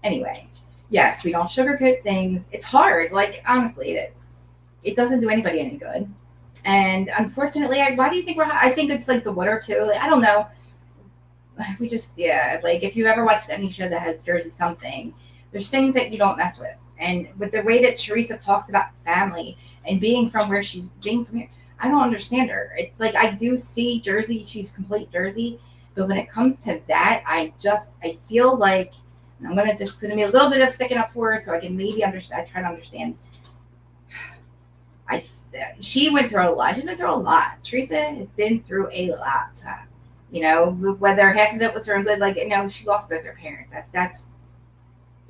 anyway, yes, we don't sugarcoat things. It's hard. Like, honestly, it is. It doesn't do anybody any good. And unfortunately, why do you think I think it's like the water too. Like, I don't know. We just, like, if you ever watched any show that has Jersey something, there's things that you don't mess with. And with the way that Teresa talks about family and being from here, I don't understand her. It's like, I do see Jersey. She's complete Jersey. But when it comes to that, I feel like, and I'm going to be a little bit of sticking up for her so I can maybe understand. I try to understand. She went through a lot. She's been through a lot. Teresa has been through a lot. Whether half of it was her own good, she lost both her parents. That's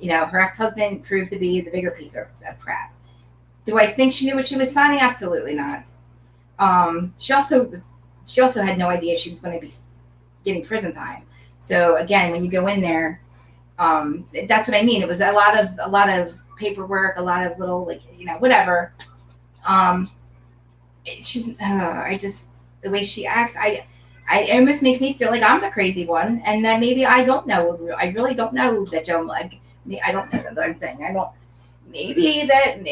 Her ex-husband proved to be the bigger piece of crap. Do I think she knew what she was signing? Absolutely not. She also had no idea she was going to be getting prison time. So again, when you go in there, that's what I mean. It was a lot of paperwork, a lot of little whatever. The way she acts, it almost makes me feel like I'm the crazy one, and that maybe I don't know. I really don't know that Joan. I don't know that I'm saying. I don't. Maybe that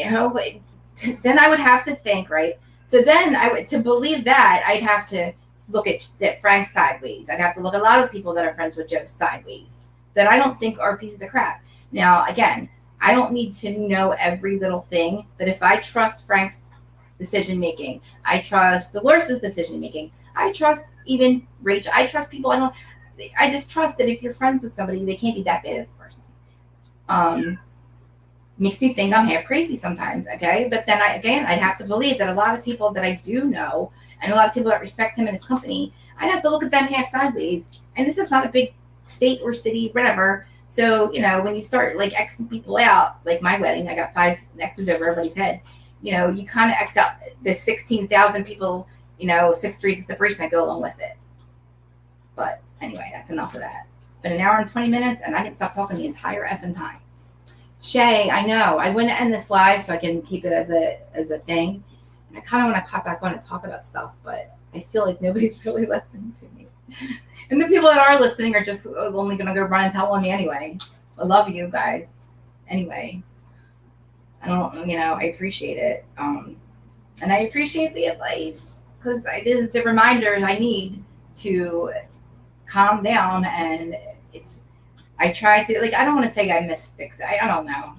then I would have to think, right? So then to believe that, I'd have to look at Frank sideways. I'd have to look at a lot of people that are friends with Joe sideways that I don't think are pieces of crap. Now, again, I don't need to know every little thing, but if I trust Frank's decision making, I trust Dolores' decision making, I trust even Rachel, I trust people. I just trust that if you're friends with somebody, they can't be that bad of a person. Makes me think I'm half crazy sometimes, okay? But then I'd have to believe that a lot of people that I do know and a lot of people that respect him and his company, I'd have to look at them half sideways. And this is not a big state or city, whatever. So, when you start Xing people out, like my wedding, I got 5 X's over everybody's head. You kind of X'd out the 16,000 people, 6 degrees of separation that go along with it. But anyway, that's enough of that. It's been an hour and 20 minutes, and I didn't stop talking the entire effing time. Shay, I know. I want to end this live so I can keep it as a thing. And I kind of want to pop back on and talk about stuff, but I feel like nobody's really listening to me. And the people that are listening are just only going to go run and tell on me anyway. I love you guys. Anyway, I appreciate it. And I appreciate the advice because it is the reminders I need to calm down. And I try to, I don't want to say I misfix it. I don't know.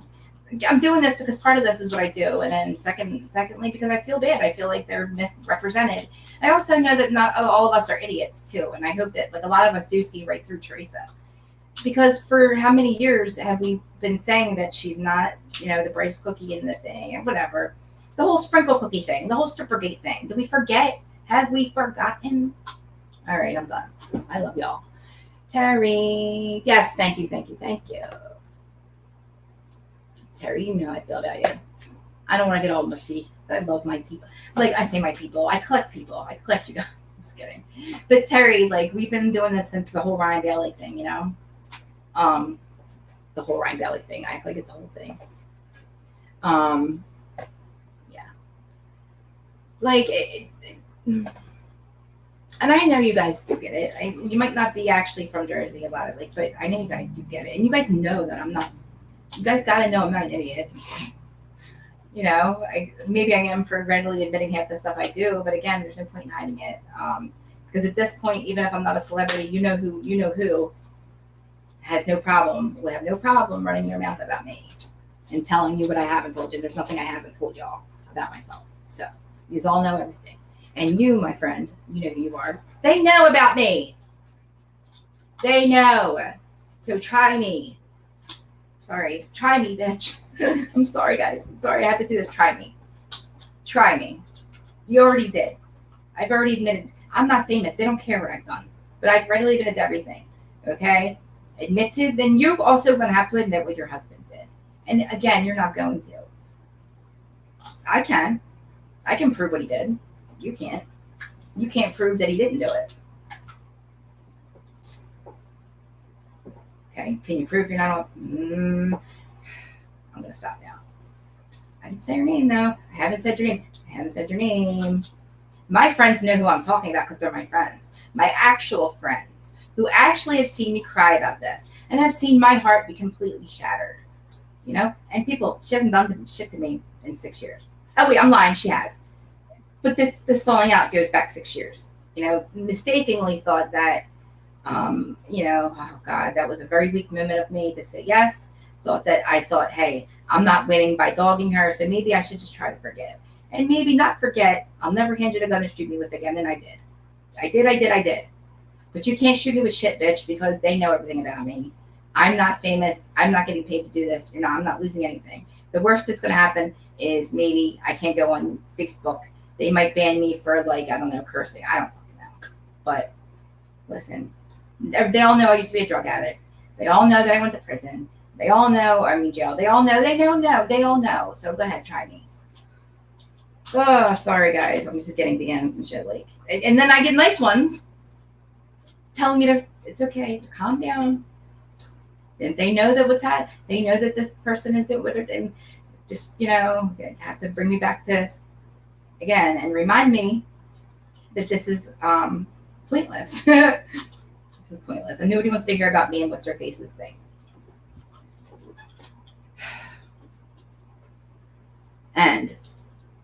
I'm doing this because part of this is what I do. And then secondly, because I feel bad. I feel like they're misrepresented. I also know that not all of us are idiots too. And I hope that a lot of us do see right through Teresa. Because for how many years have we been saying that she's not, the brightest cookie in the thing or whatever. The whole sprinkle cookie thing, the whole strippergate thing. Did we forget? Have we forgotten? All right, I'm done. I love y'all. Terry. Yes, thank you. Terry, I feel about you. I don't want to get all mushy. I love my people. I say my people. I collect people. I collect you guys. I'm just kidding. But Terry, we've been doing this since the whole Ryan Bailey thing, The whole Ryan Bailey thing. I act like it's the whole thing. Yeah. And I know you guys do get it. You might not be actually from Jersey, a lot of but I know you guys do get it, and you guys know that I'm not. You guys gotta know I'm not an idiot. Maybe I am for readily admitting half the stuff I do, but again, there's no point in hiding it. Because at this point, even if I'm not a celebrity, you know who has no problem, will have no problem running their mouth about me and telling you what I haven't told you. There's nothing I haven't told y'all about myself. So you all know everything. And you, my friend, you know who you are. They know about me. They know. So try me. Sorry. Try me, bitch. I'm sorry, guys. I'm sorry. I have to do this. Try me. Try me. You already did. I've already admitted. I'm not famous. They don't care what I've done. But I've readily admitted everything. Okay? Admitted. Then you're also going to have to admit what your husband did. And again, you're not going to. I can. I can prove what he did. You can't. You can't prove that he didn't do it. Okay? Can you prove you're not on? I'm going to stop now. I didn't say your name, though. I haven't said your name. My friends know who I'm talking about because they're my friends. My actual friends who actually have seen me cry about this and have seen my heart be completely shattered. And people, she hasn't done shit to me in 6 years. Oh, wait, I'm lying. She has. But this falling out goes back 6 years. Mistakenly thought that, oh God, that was a very weak moment of me to say yes. I thought, hey, I'm not winning by dogging her, so maybe I should just try to forgive. And maybe not forget, I'll never hand you the gun to shoot me with again, and I did. I did. But you can't shoot me with shit, bitch, because they know everything about me. I'm not famous. I'm not getting paid to do this. I'm not losing anything. The worst that's going to happen is maybe I can't go on Facebook. They might ban me for, I don't know, cursing. I don't fucking know. But listen, they all know I used to be a drug addict. They all know that I went to prison. They all know I'm in jail. They all know. They know. They all know. So go ahead, try me. Oh, sorry guys. I'm just getting DMs and shit. Like, and then I get nice ones telling me it's okay to calm down. And they know that they know that this person is doing with it, and just have to bring me back to again and remind me that this is pointless. This is pointless, and nobody wants to hear about me and what's their faces thing. And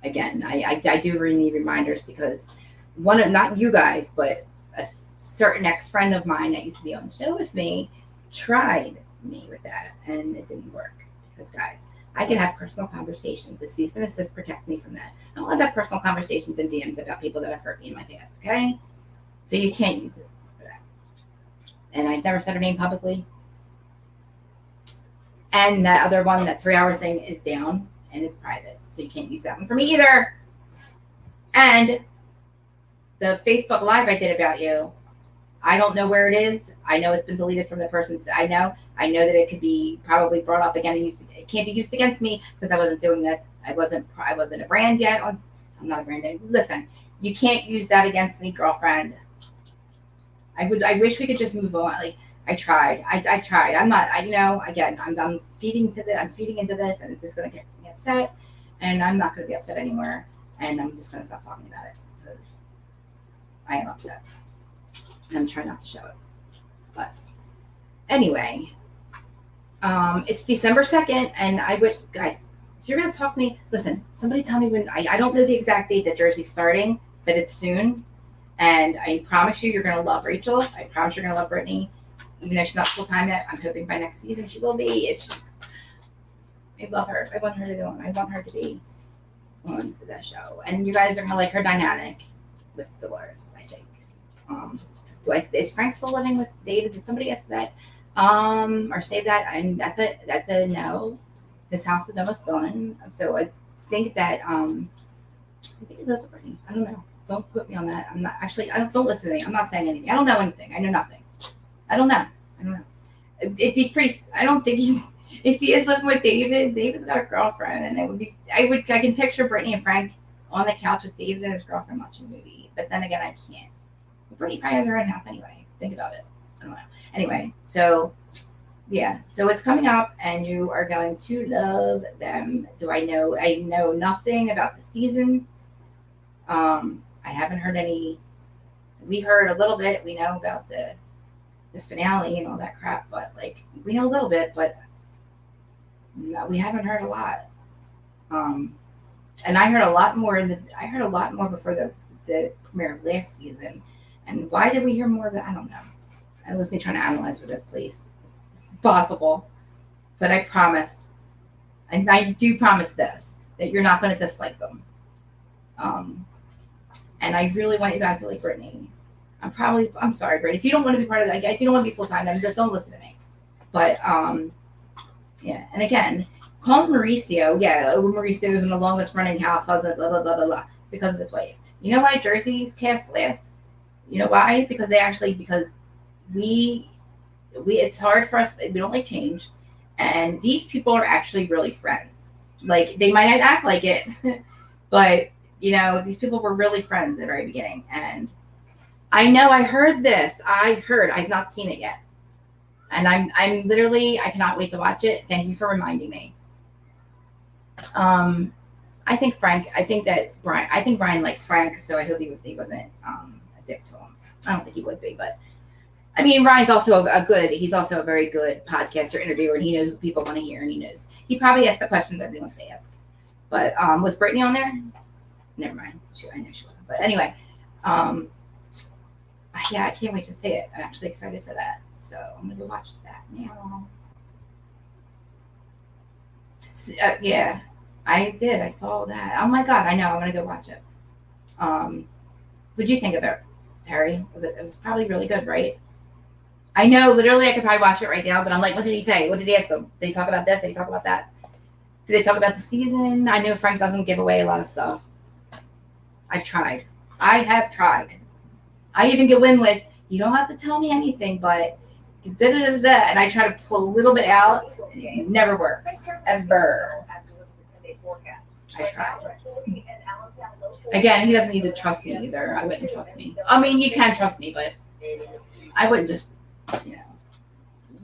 again, I do need reminders because not you guys, but a certain ex-friend of mine that used to be on the show with me tried me with that, and it didn't work because, guys, I can have personal conversations. The cease and desist protects me from that. I don't want to have personal conversations and DMs about people that have hurt me in my past, okay? So you can't use it for that. And I've never said her name publicly. And that other one, that 3-hour thing, is down, and it's private. So you can't use that one for me either. And the Facebook Live I did about you, I don't know where it is. I know it's been deleted from the person's. I know that it could be probably brought up again and used. It can't be used against me because I wasn't doing this. I wasn't a brand yet. I'm not a brand yet. Listen, you can't use that against me, girlfriend. I wish we could just move on. Like, I tried. I've tried. I'm not. Again, I'm feeding into this, and it's just gonna get me upset, and I'm not gonna be upset anymore, and I'm just gonna stop talking about it because I am upset. I'm trying not to show it. But anyway, it's December 2nd, and I wish, guys, if you're going to talk to me, listen, somebody tell me when. I don't know the exact date that Jersey's starting, but it's soon. And I promise you're going to love Rachel. I promise you're going to love Brittany. Even though she's not full-time yet, I'm hoping by next season she will be. I love her. I want her to go on. I want her to be on that show. And you guys are going to like her dynamic with Dolores, I think. Is Frank still living with David? Did somebody ask that? Or say that? And that's a no. His house is almost done. So I think that I think he lives with Brittany. I don't know. Don't put me on that. I'm not actually. Don't listen to me. I'm not saying anything. I don't know anything. I know nothing. I don't know. It'd be pretty. I don't think he's. If he is living with David, David's got a girlfriend, and it would be. I can picture Brittany and Frank on the couch with David and his girlfriend watching a movie. But then again, I can't. Brittany probably has her own house anyway. Think about it. I don't know. Anyway, so yeah. So it's coming up, and you are going to love them. I know nothing about the season. I haven't heard any. We heard a little bit. We know about the finale and all that crap, but like we know a little bit, but no, we haven't heard a lot. And I heard a lot more before the premiere of last season. And why did we hear more of that? I don't know. And let's be trying to analyze for this, please. It's possible. But I promise, and I do promise this, that you're not going to dislike them. And I really want you guys to like Brittany. I'm sorry, Brittany. If you don't want to be part of that, if you don't want to be full-time, then just don't listen to me. But, yeah. And again, call him Mauricio. Yeah, Mauricio is in the longest running house, blah, blah, blah, blah, blah, because of his wife. You know why Jersey's cast last? You know why? Because we it's hard for us. We don't like change. And these people are actually really friends. Like, they might not act like it, but, these people were really friends at the very beginning. And I know I heard this. I've not seen it yet. And I'm literally, I cannot wait to watch it. Thank you for reminding me. I think Brian likes Frank, so I hope he wasn't a dick to him. I don't think he would be, but I mean, Ryan's also he's also a very good podcaster, interviewer, and he knows what people want to hear, and he probably asks the questions everyone wants to ask. But was Brittany on there? Never mind. I know she wasn't. But anyway, yeah, I can't wait to see it. I'm actually excited for that. So I'm going to go watch that now. Yeah, I did. I saw that. Oh my God, I know. I'm going to go watch it. What'd you think of it, Terry? It was probably really good, right? I know, literally, I could probably watch it right now, but I'm like, what did he say? What did he ask him? Did he talk about this? Did he talk about that? Did they talk about the season? I know Frank doesn't give away a lot of stuff. I've tried. I have tried. I even go in with, you don't have to tell me anything, but da-da-da-da-da, and I try to pull a little bit out, It never works. Ever. I tried. Again, he doesn't need to trust me either. I wouldn't trust me. I mean, you can trust me, but I wouldn't just, you know.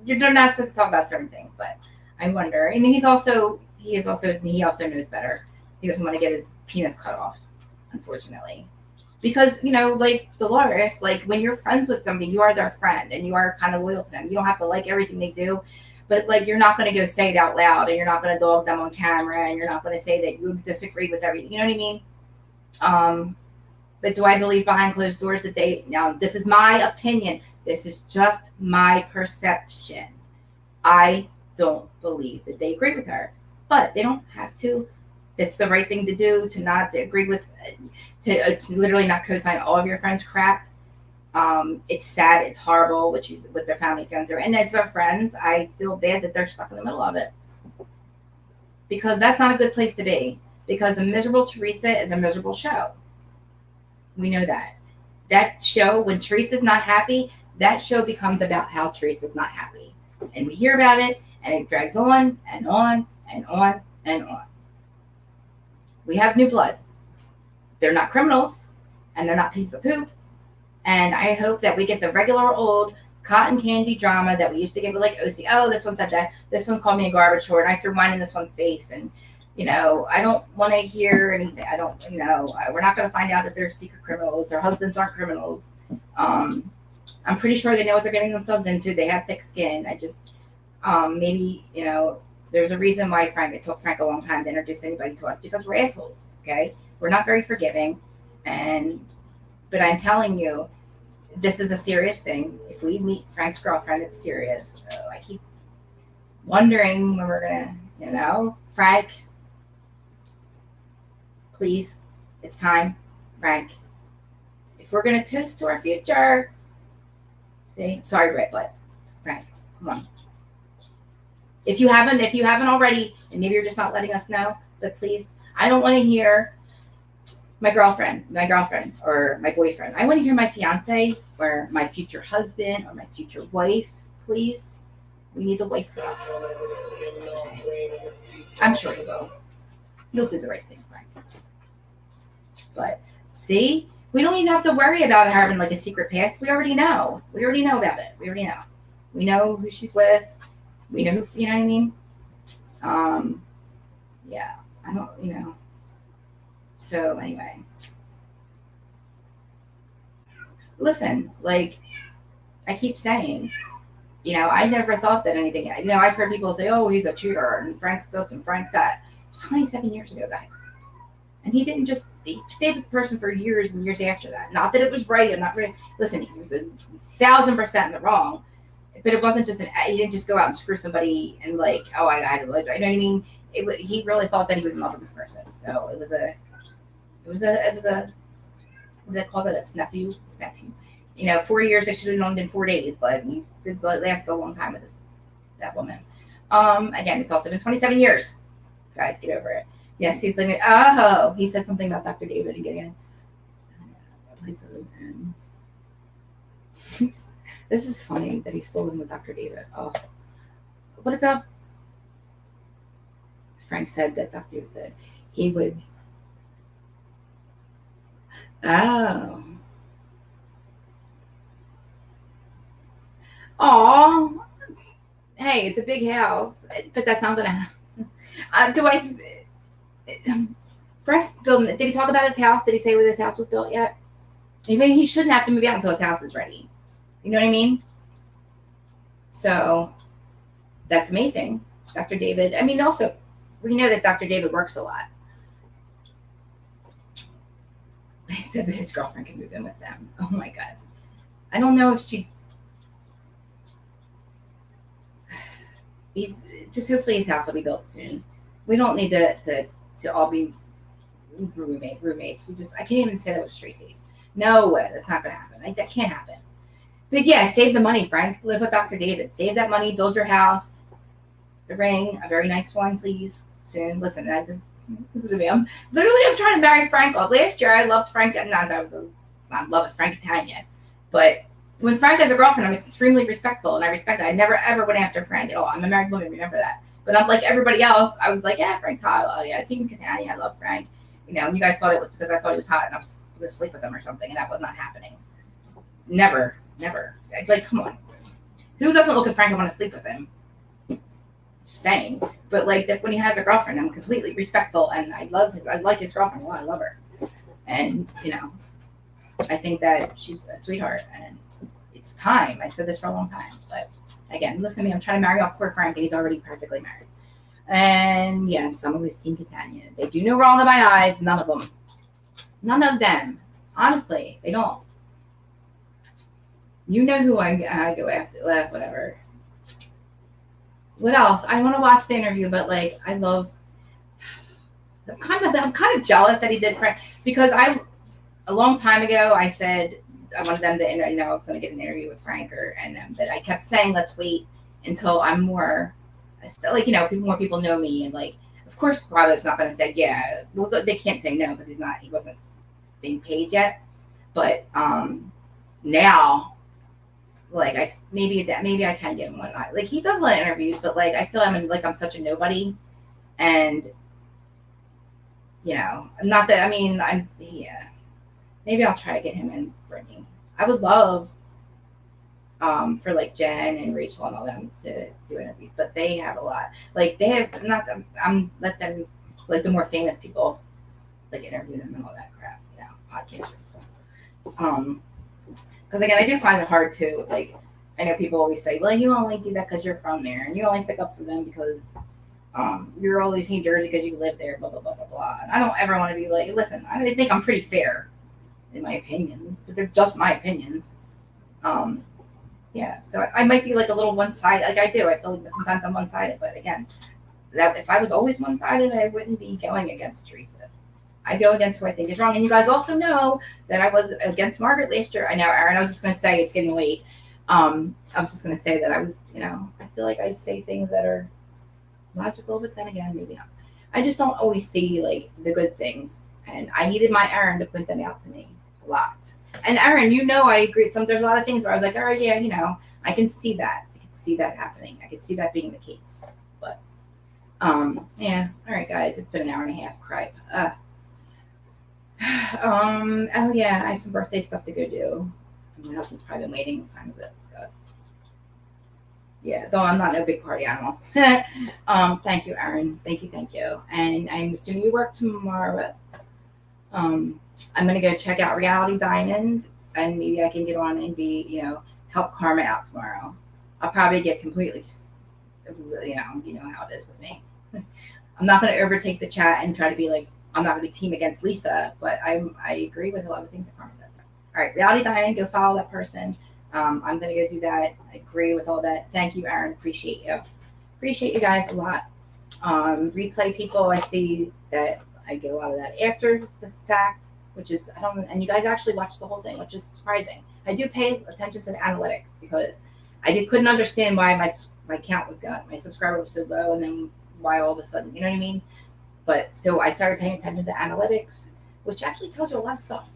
You're not supposed to talk about certain things, but I wonder. And he also knows better. He doesn't want to get his penis cut off, unfortunately. Because, you know, like Dolores, like when you're friends with somebody, you are their friend and you are kind of loyal to them. You don't have to like everything they do, but like you're not going to go say it out loud and you're not going to dog them on camera and you're not going to say that you disagree with everything. You know what I mean? But do I believe behind closed doors that now this is my opinion. This is just my perception. I don't believe that they agree with her, but they don't have to. That's the right thing to do, to not agree with, to literally not co-sign all of your friends' crap. It's sad. It's horrible what their family's going through. And as their friends, I feel bad that they're stuck in the middle of it. Because that's not a good place to be. Because a miserable Teresa is a miserable show. We know that. That show, when Teresa's not happy, that show becomes about how Teresa's not happy. And we hear about it, and it drags on and on and on and on. We have new blood. They're not criminals, and they're not pieces of poop. And I hope that we get the regular old cotton candy drama that we used to get with like OC. Oh, this one said that. This one called me a garbage whore, and I threw mine in this one's face. And, you know, I don't want to hear anything. I don't, you know, we're not going to find out that they're secret criminals. Their husbands aren't criminals. I'm pretty sure they know what they're getting themselves into. They have thick skin. I just, maybe, you know, there's a reason why it took Frank a long time to introduce anybody to us, because we're assholes, okay? We're not very forgiving. But I'm telling you, this is a serious thing. If we meet Frank's girlfriend, it's serious. So I keep wondering when we're going to, you know, Frank, please, it's time. Frank, if we're going to toast to our future, sorry, Brett, but Frank, come on. If you haven't already, and maybe you're just not letting us know, but please, I don't want to hear my girlfriend, or my boyfriend. I want to hear my fiance, or my future husband, or my future wife. Please, we need the wife. I'm sure you will. You'll do the right thing, Frank. But see, we don't even have to worry about having like a secret past. We already know. We already know about it. We already know. We know who she's with. We know who, you know what I mean? Yeah, I don't, you know. So anyway, listen, like I keep saying, you know, I never thought that anything, you know, I've heard people say, oh, he's a cheater and Frank's this and Frank's that. It was 27 years ago, guys. And he didn't just, he stayed with the person for years and years after that. Not that it was right. I'm not right. Listen, he was 1,000% in the wrong. But it wasn't just he didn't just go out and screw somebody and like, oh, I got to live. You know what I mean? He really thought that he was in love with this person. So it was a what do they call that? A snafu. You know, 4 years, it should have only been 4 days, but he did last a long time with that woman. Again, it's also been 27 years. Guys, get over it. Yes, he's living. Oh, he said something about Dr. David and getting a place it was in. This is funny that he's still living with Dr. David. Oh, what about Frank said that Dr. David said he would. Oh. Oh. Hey, it's a big house, but that's not gonna happen. Frank's building. Did he talk about his house? Did he say where his house was built yet? I mean, he shouldn't have to move out until his house is ready. You know what I mean? So that's amazing. Dr. David. I mean, also, we know that Dr. David works a lot. He said that his girlfriend can move in with them. Oh my God. I don't know if he's just hopefully his house will be built soon. We don't need to all be roommates. I can't even say that with a straight face. No way. That's not going to happen. That can't happen. But yeah, save the money, Frank. Live with Dr. David. Save that money. Build your house. A ring. A very nice one, please. Soon. Listen, this is me. I'm trying to marry Frank. Last year, I loved Frank. Not that I was in love with Frank Italian. But When Frank has a girlfriend, I'm extremely respectful, and I respect it. I never ever went after Frank at all. I'm a married woman, remember that. But I'm like everybody else. I was like, yeah, Frank's hot. Oh yeah, Team Catania. I love Frank. And you guys thought it was because I thought he was hot and I was going to sleep with him or something, and that was not happening. Never, never. Like, come on. Who doesn't look at Frank and want to sleep with him? Just saying. But like that when he has a girlfriend, I'm completely respectful, and I like his girlfriend a lot. I love her, and I think that she's a sweetheart, and it's time. I said this for a long time, but again, listen to me. I'm trying to marry off poor Frank, and he's already practically married. And yes, I'm always Team Catania. They do no wrong in my eyes. None of them. None of them. Honestly, they don't. You know who I go after. Whatever. What else? I want to watch the interview, but like I love. I'm kind of jealous that he did Frank because a long time ago I said I wanted them to I was going to get an interview with Frank and them, but I kept saying let's wait until I'm more like more people know me, and like of course Bravo's not going to say yeah. Well, they can't say no because he wasn't being paid yet, but now. Like maybe I can get him one. Like he does a lot of interviews, but like I feel I'm such a nobody, and not that maybe I'll try to get him in Brittany. I would love for like Jen and Rachel and all them to do interviews, but they have a lot. Like they have not. Let them like the more famous people like interview them and all that crap. Podcasters and stuff. Because again, I do find it hard to like. I know people always say, "Well, you only do that because you're from there, and you only stick up for them because you're always in Jersey because you live there." Blah blah blah blah blah. And I don't ever want to be like, listen. I think I'm pretty fair in my opinions, but they're just my opinions. Yeah. So I might be like a little one-sided. Like I do. I feel like sometimes I'm one-sided, but again, that if I was always one-sided, I wouldn't be going against Teresa. I go against who I think is wrong. And you guys also know that I was against Margaret last year. I know, Aaron, I was just going to say it's getting late. I was just going to say that I was, I feel like I say things that are logical, but then again, maybe not. I just don't always see like the good things. And I needed my Aaron to point that out to me a lot. And Aaron, I agree. There's a lot of things where I was like, all right, yeah, I can see that. I can see that happening. I can see that being the case. But, yeah. All right, guys, it's been an hour and a half. Cripe. Oh yeah, I have some birthday stuff to go do. My husband's probably been waiting. What time is it? God. Yeah, though I'm not no big party animal. Thank you, Aaron. Thank you. And I'm assuming you work tomorrow. I'm gonna go check out Reality Diamond, and maybe I can get on and be, help Karma out tomorrow. I'll probably get completely, you know how it is with me. I'm not gonna overtake the chat and try to be like. I'm not going to be team against Lisa, but I agree with a lot of things that Karma says. All right, Reality Diamond, go follow that person. I'm going to go do that. I agree with all that. Thank you, Aaron. Appreciate you. Appreciate you guys a lot. Replay people, I see that I get a lot of that after the fact, which is, and you guys actually watch the whole thing, which is surprising. I do pay attention to the analytics because I couldn't understand why my count was gone. My subscriber was so low, and then why all of a sudden, you know what I mean? But so I started paying attention to analytics, which actually tells you a lot of stuff.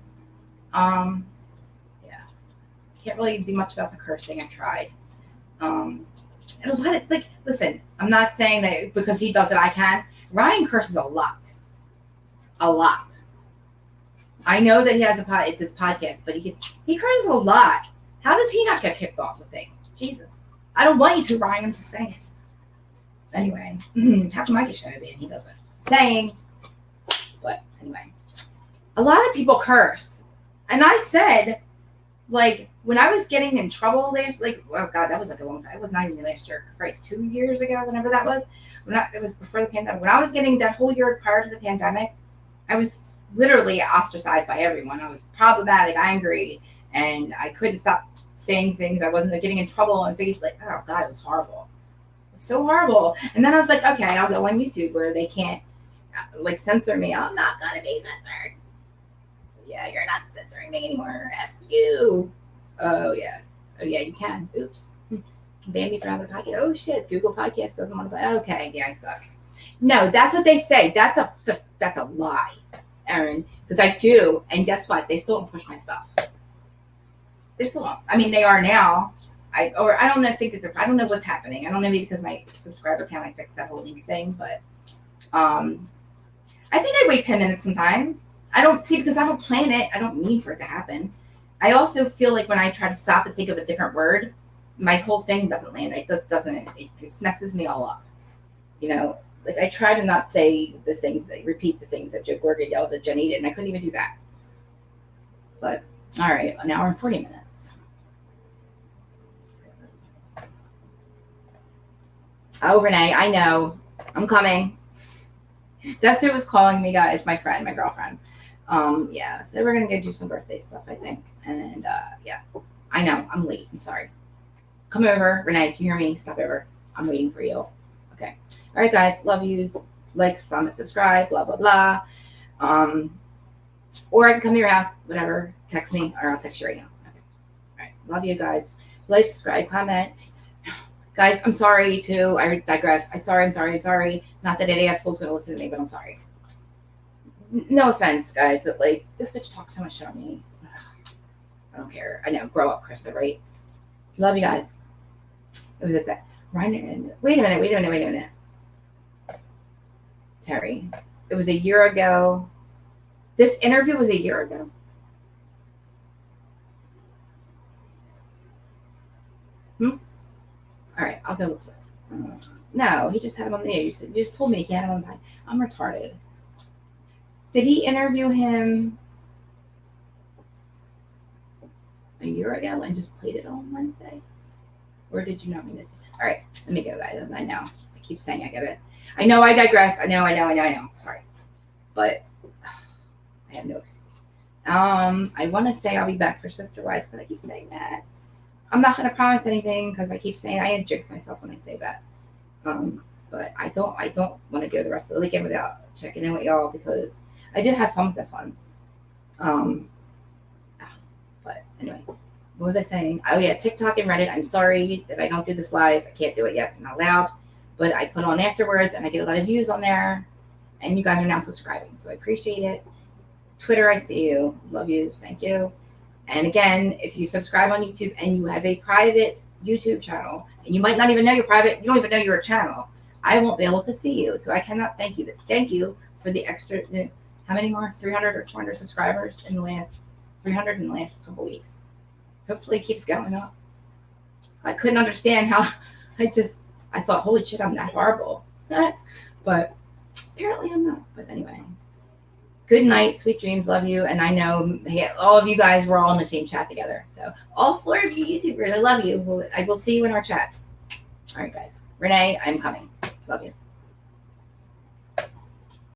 Yeah, can't really do much about the cursing. I tried. And a lot of listen, I'm not saying that because he does it, I can. Ryan curses a lot. I know that he has it's his podcast, but he curses a lot. How does he not get kicked off of things? Jesus, I don't want you to, Ryan. I'm just saying. Anyway, how come I get shut be and he doesn't? Saying, but anyway, a lot of people curse, and I said, like when I was getting in trouble last, oh god, that was like a long time. It was not even last year, Christ, 2 years ago, whenever that was. It was before the pandemic. When I was getting that whole year prior to the pandemic, I was literally ostracized by everyone. I was problematic, angry, and I couldn't stop saying things. I wasn't getting in trouble and things like, oh god, it was horrible. It was so horrible. And then I was like, okay, I'll go on YouTube where they can't censor me. I'm not gonna be censored. Yeah, you're not censoring me anymore. F you. Oh yeah, you can. Oops. You can ban me for having a podcast. Oh shit, Google Podcast doesn't want to play. Okay, yeah, I suck. No, that's what they say. That's a lie, Aaron. Because I do, and guess what? They still don't push my stuff. They still won't. I mean, they are now. I don't know. Think that I don't know what's happening. I don't know, maybe because my subscriber count, I fixed that whole thing. But I think I wait 10 minutes sometimes. I don't see, because I don't plan it. I don't need for it to happen. I also feel like when I try to stop and think of a different word, my whole thing doesn't land. It just doesn't. It just messes me all up. You know, like I try to not say the things that repeat the things that Joe Gorga yelled at Jenny did, and I couldn't even do that. But all right, an hour and 40 minutes. Oh, Renee, I know. I'm coming. That's who was calling me, guys. My friend, my girlfriend. Yeah, so we're gonna go do some birthday stuff, I think. And yeah, I know I'm late. I'm sorry. Come over, Renee. If you hear me, stop over. I'm waiting for you. Okay. All right, guys. Love yous. Like, comment, subscribe. Blah blah blah. Or I can come to your house. Whatever. Text me, or I'll text you right now. Okay. All right. Love you guys. Like, subscribe, comment. Guys, I'm sorry too. I digress. I'm sorry. Not that any asshole's gonna listen to me, but I'm sorry. No offense, guys, but like this bitch talks so much shit on me. I don't care. I know. Grow up, Krista, right? Love you guys. It was that. Ryan, wait a minute. Terry. It was a year ago. This interview was a year ago. All right, I'll go look for it. No, he just had him on the air. You just told me he had him on the. I'm retarded. Did he interview him a year ago and just played it on Wednesday? Or did you not mean this? All right, let me go, guys. I know. I keep saying I get it. I know I digress. I know. Sorry. But I have no excuse. I want to say I'll be back for Sister Wives, but I keep saying that. I'm not going to promise anything because I keep saying I jinx myself when I say that. But I don't want to go the rest of the weekend without checking in with y'all because I did have fun with this one. But anyway, what was I saying? Oh yeah, TikTok and Reddit. I'm sorry that I don't do this live. I can't do it yet. I'm not allowed. But I put on afterwards and I get a lot of views on there. And you guys are now subscribing. So I appreciate it. Twitter, I see you. Love yous. Thank you. And again, if you subscribe on YouTube and you have a private YouTube channel, and you might not even know you're private, you don't even know you're a channel, I won't be able to see you. So I cannot thank you. But thank you for the extra, how many more? 300 or 400 subscribers in the last, 300 in the last couple weeks. Hopefully it keeps going up. I couldn't understand how, I thought, holy shit, I'm that horrible. But apparently I'm not. But anyway. Good night, sweet dreams, love you. And I know all of you guys were all in the same chat together. So all 4 of you YouTubers, I love you. I will see you in our chats. All right, guys. Renee, I'm coming. Love you.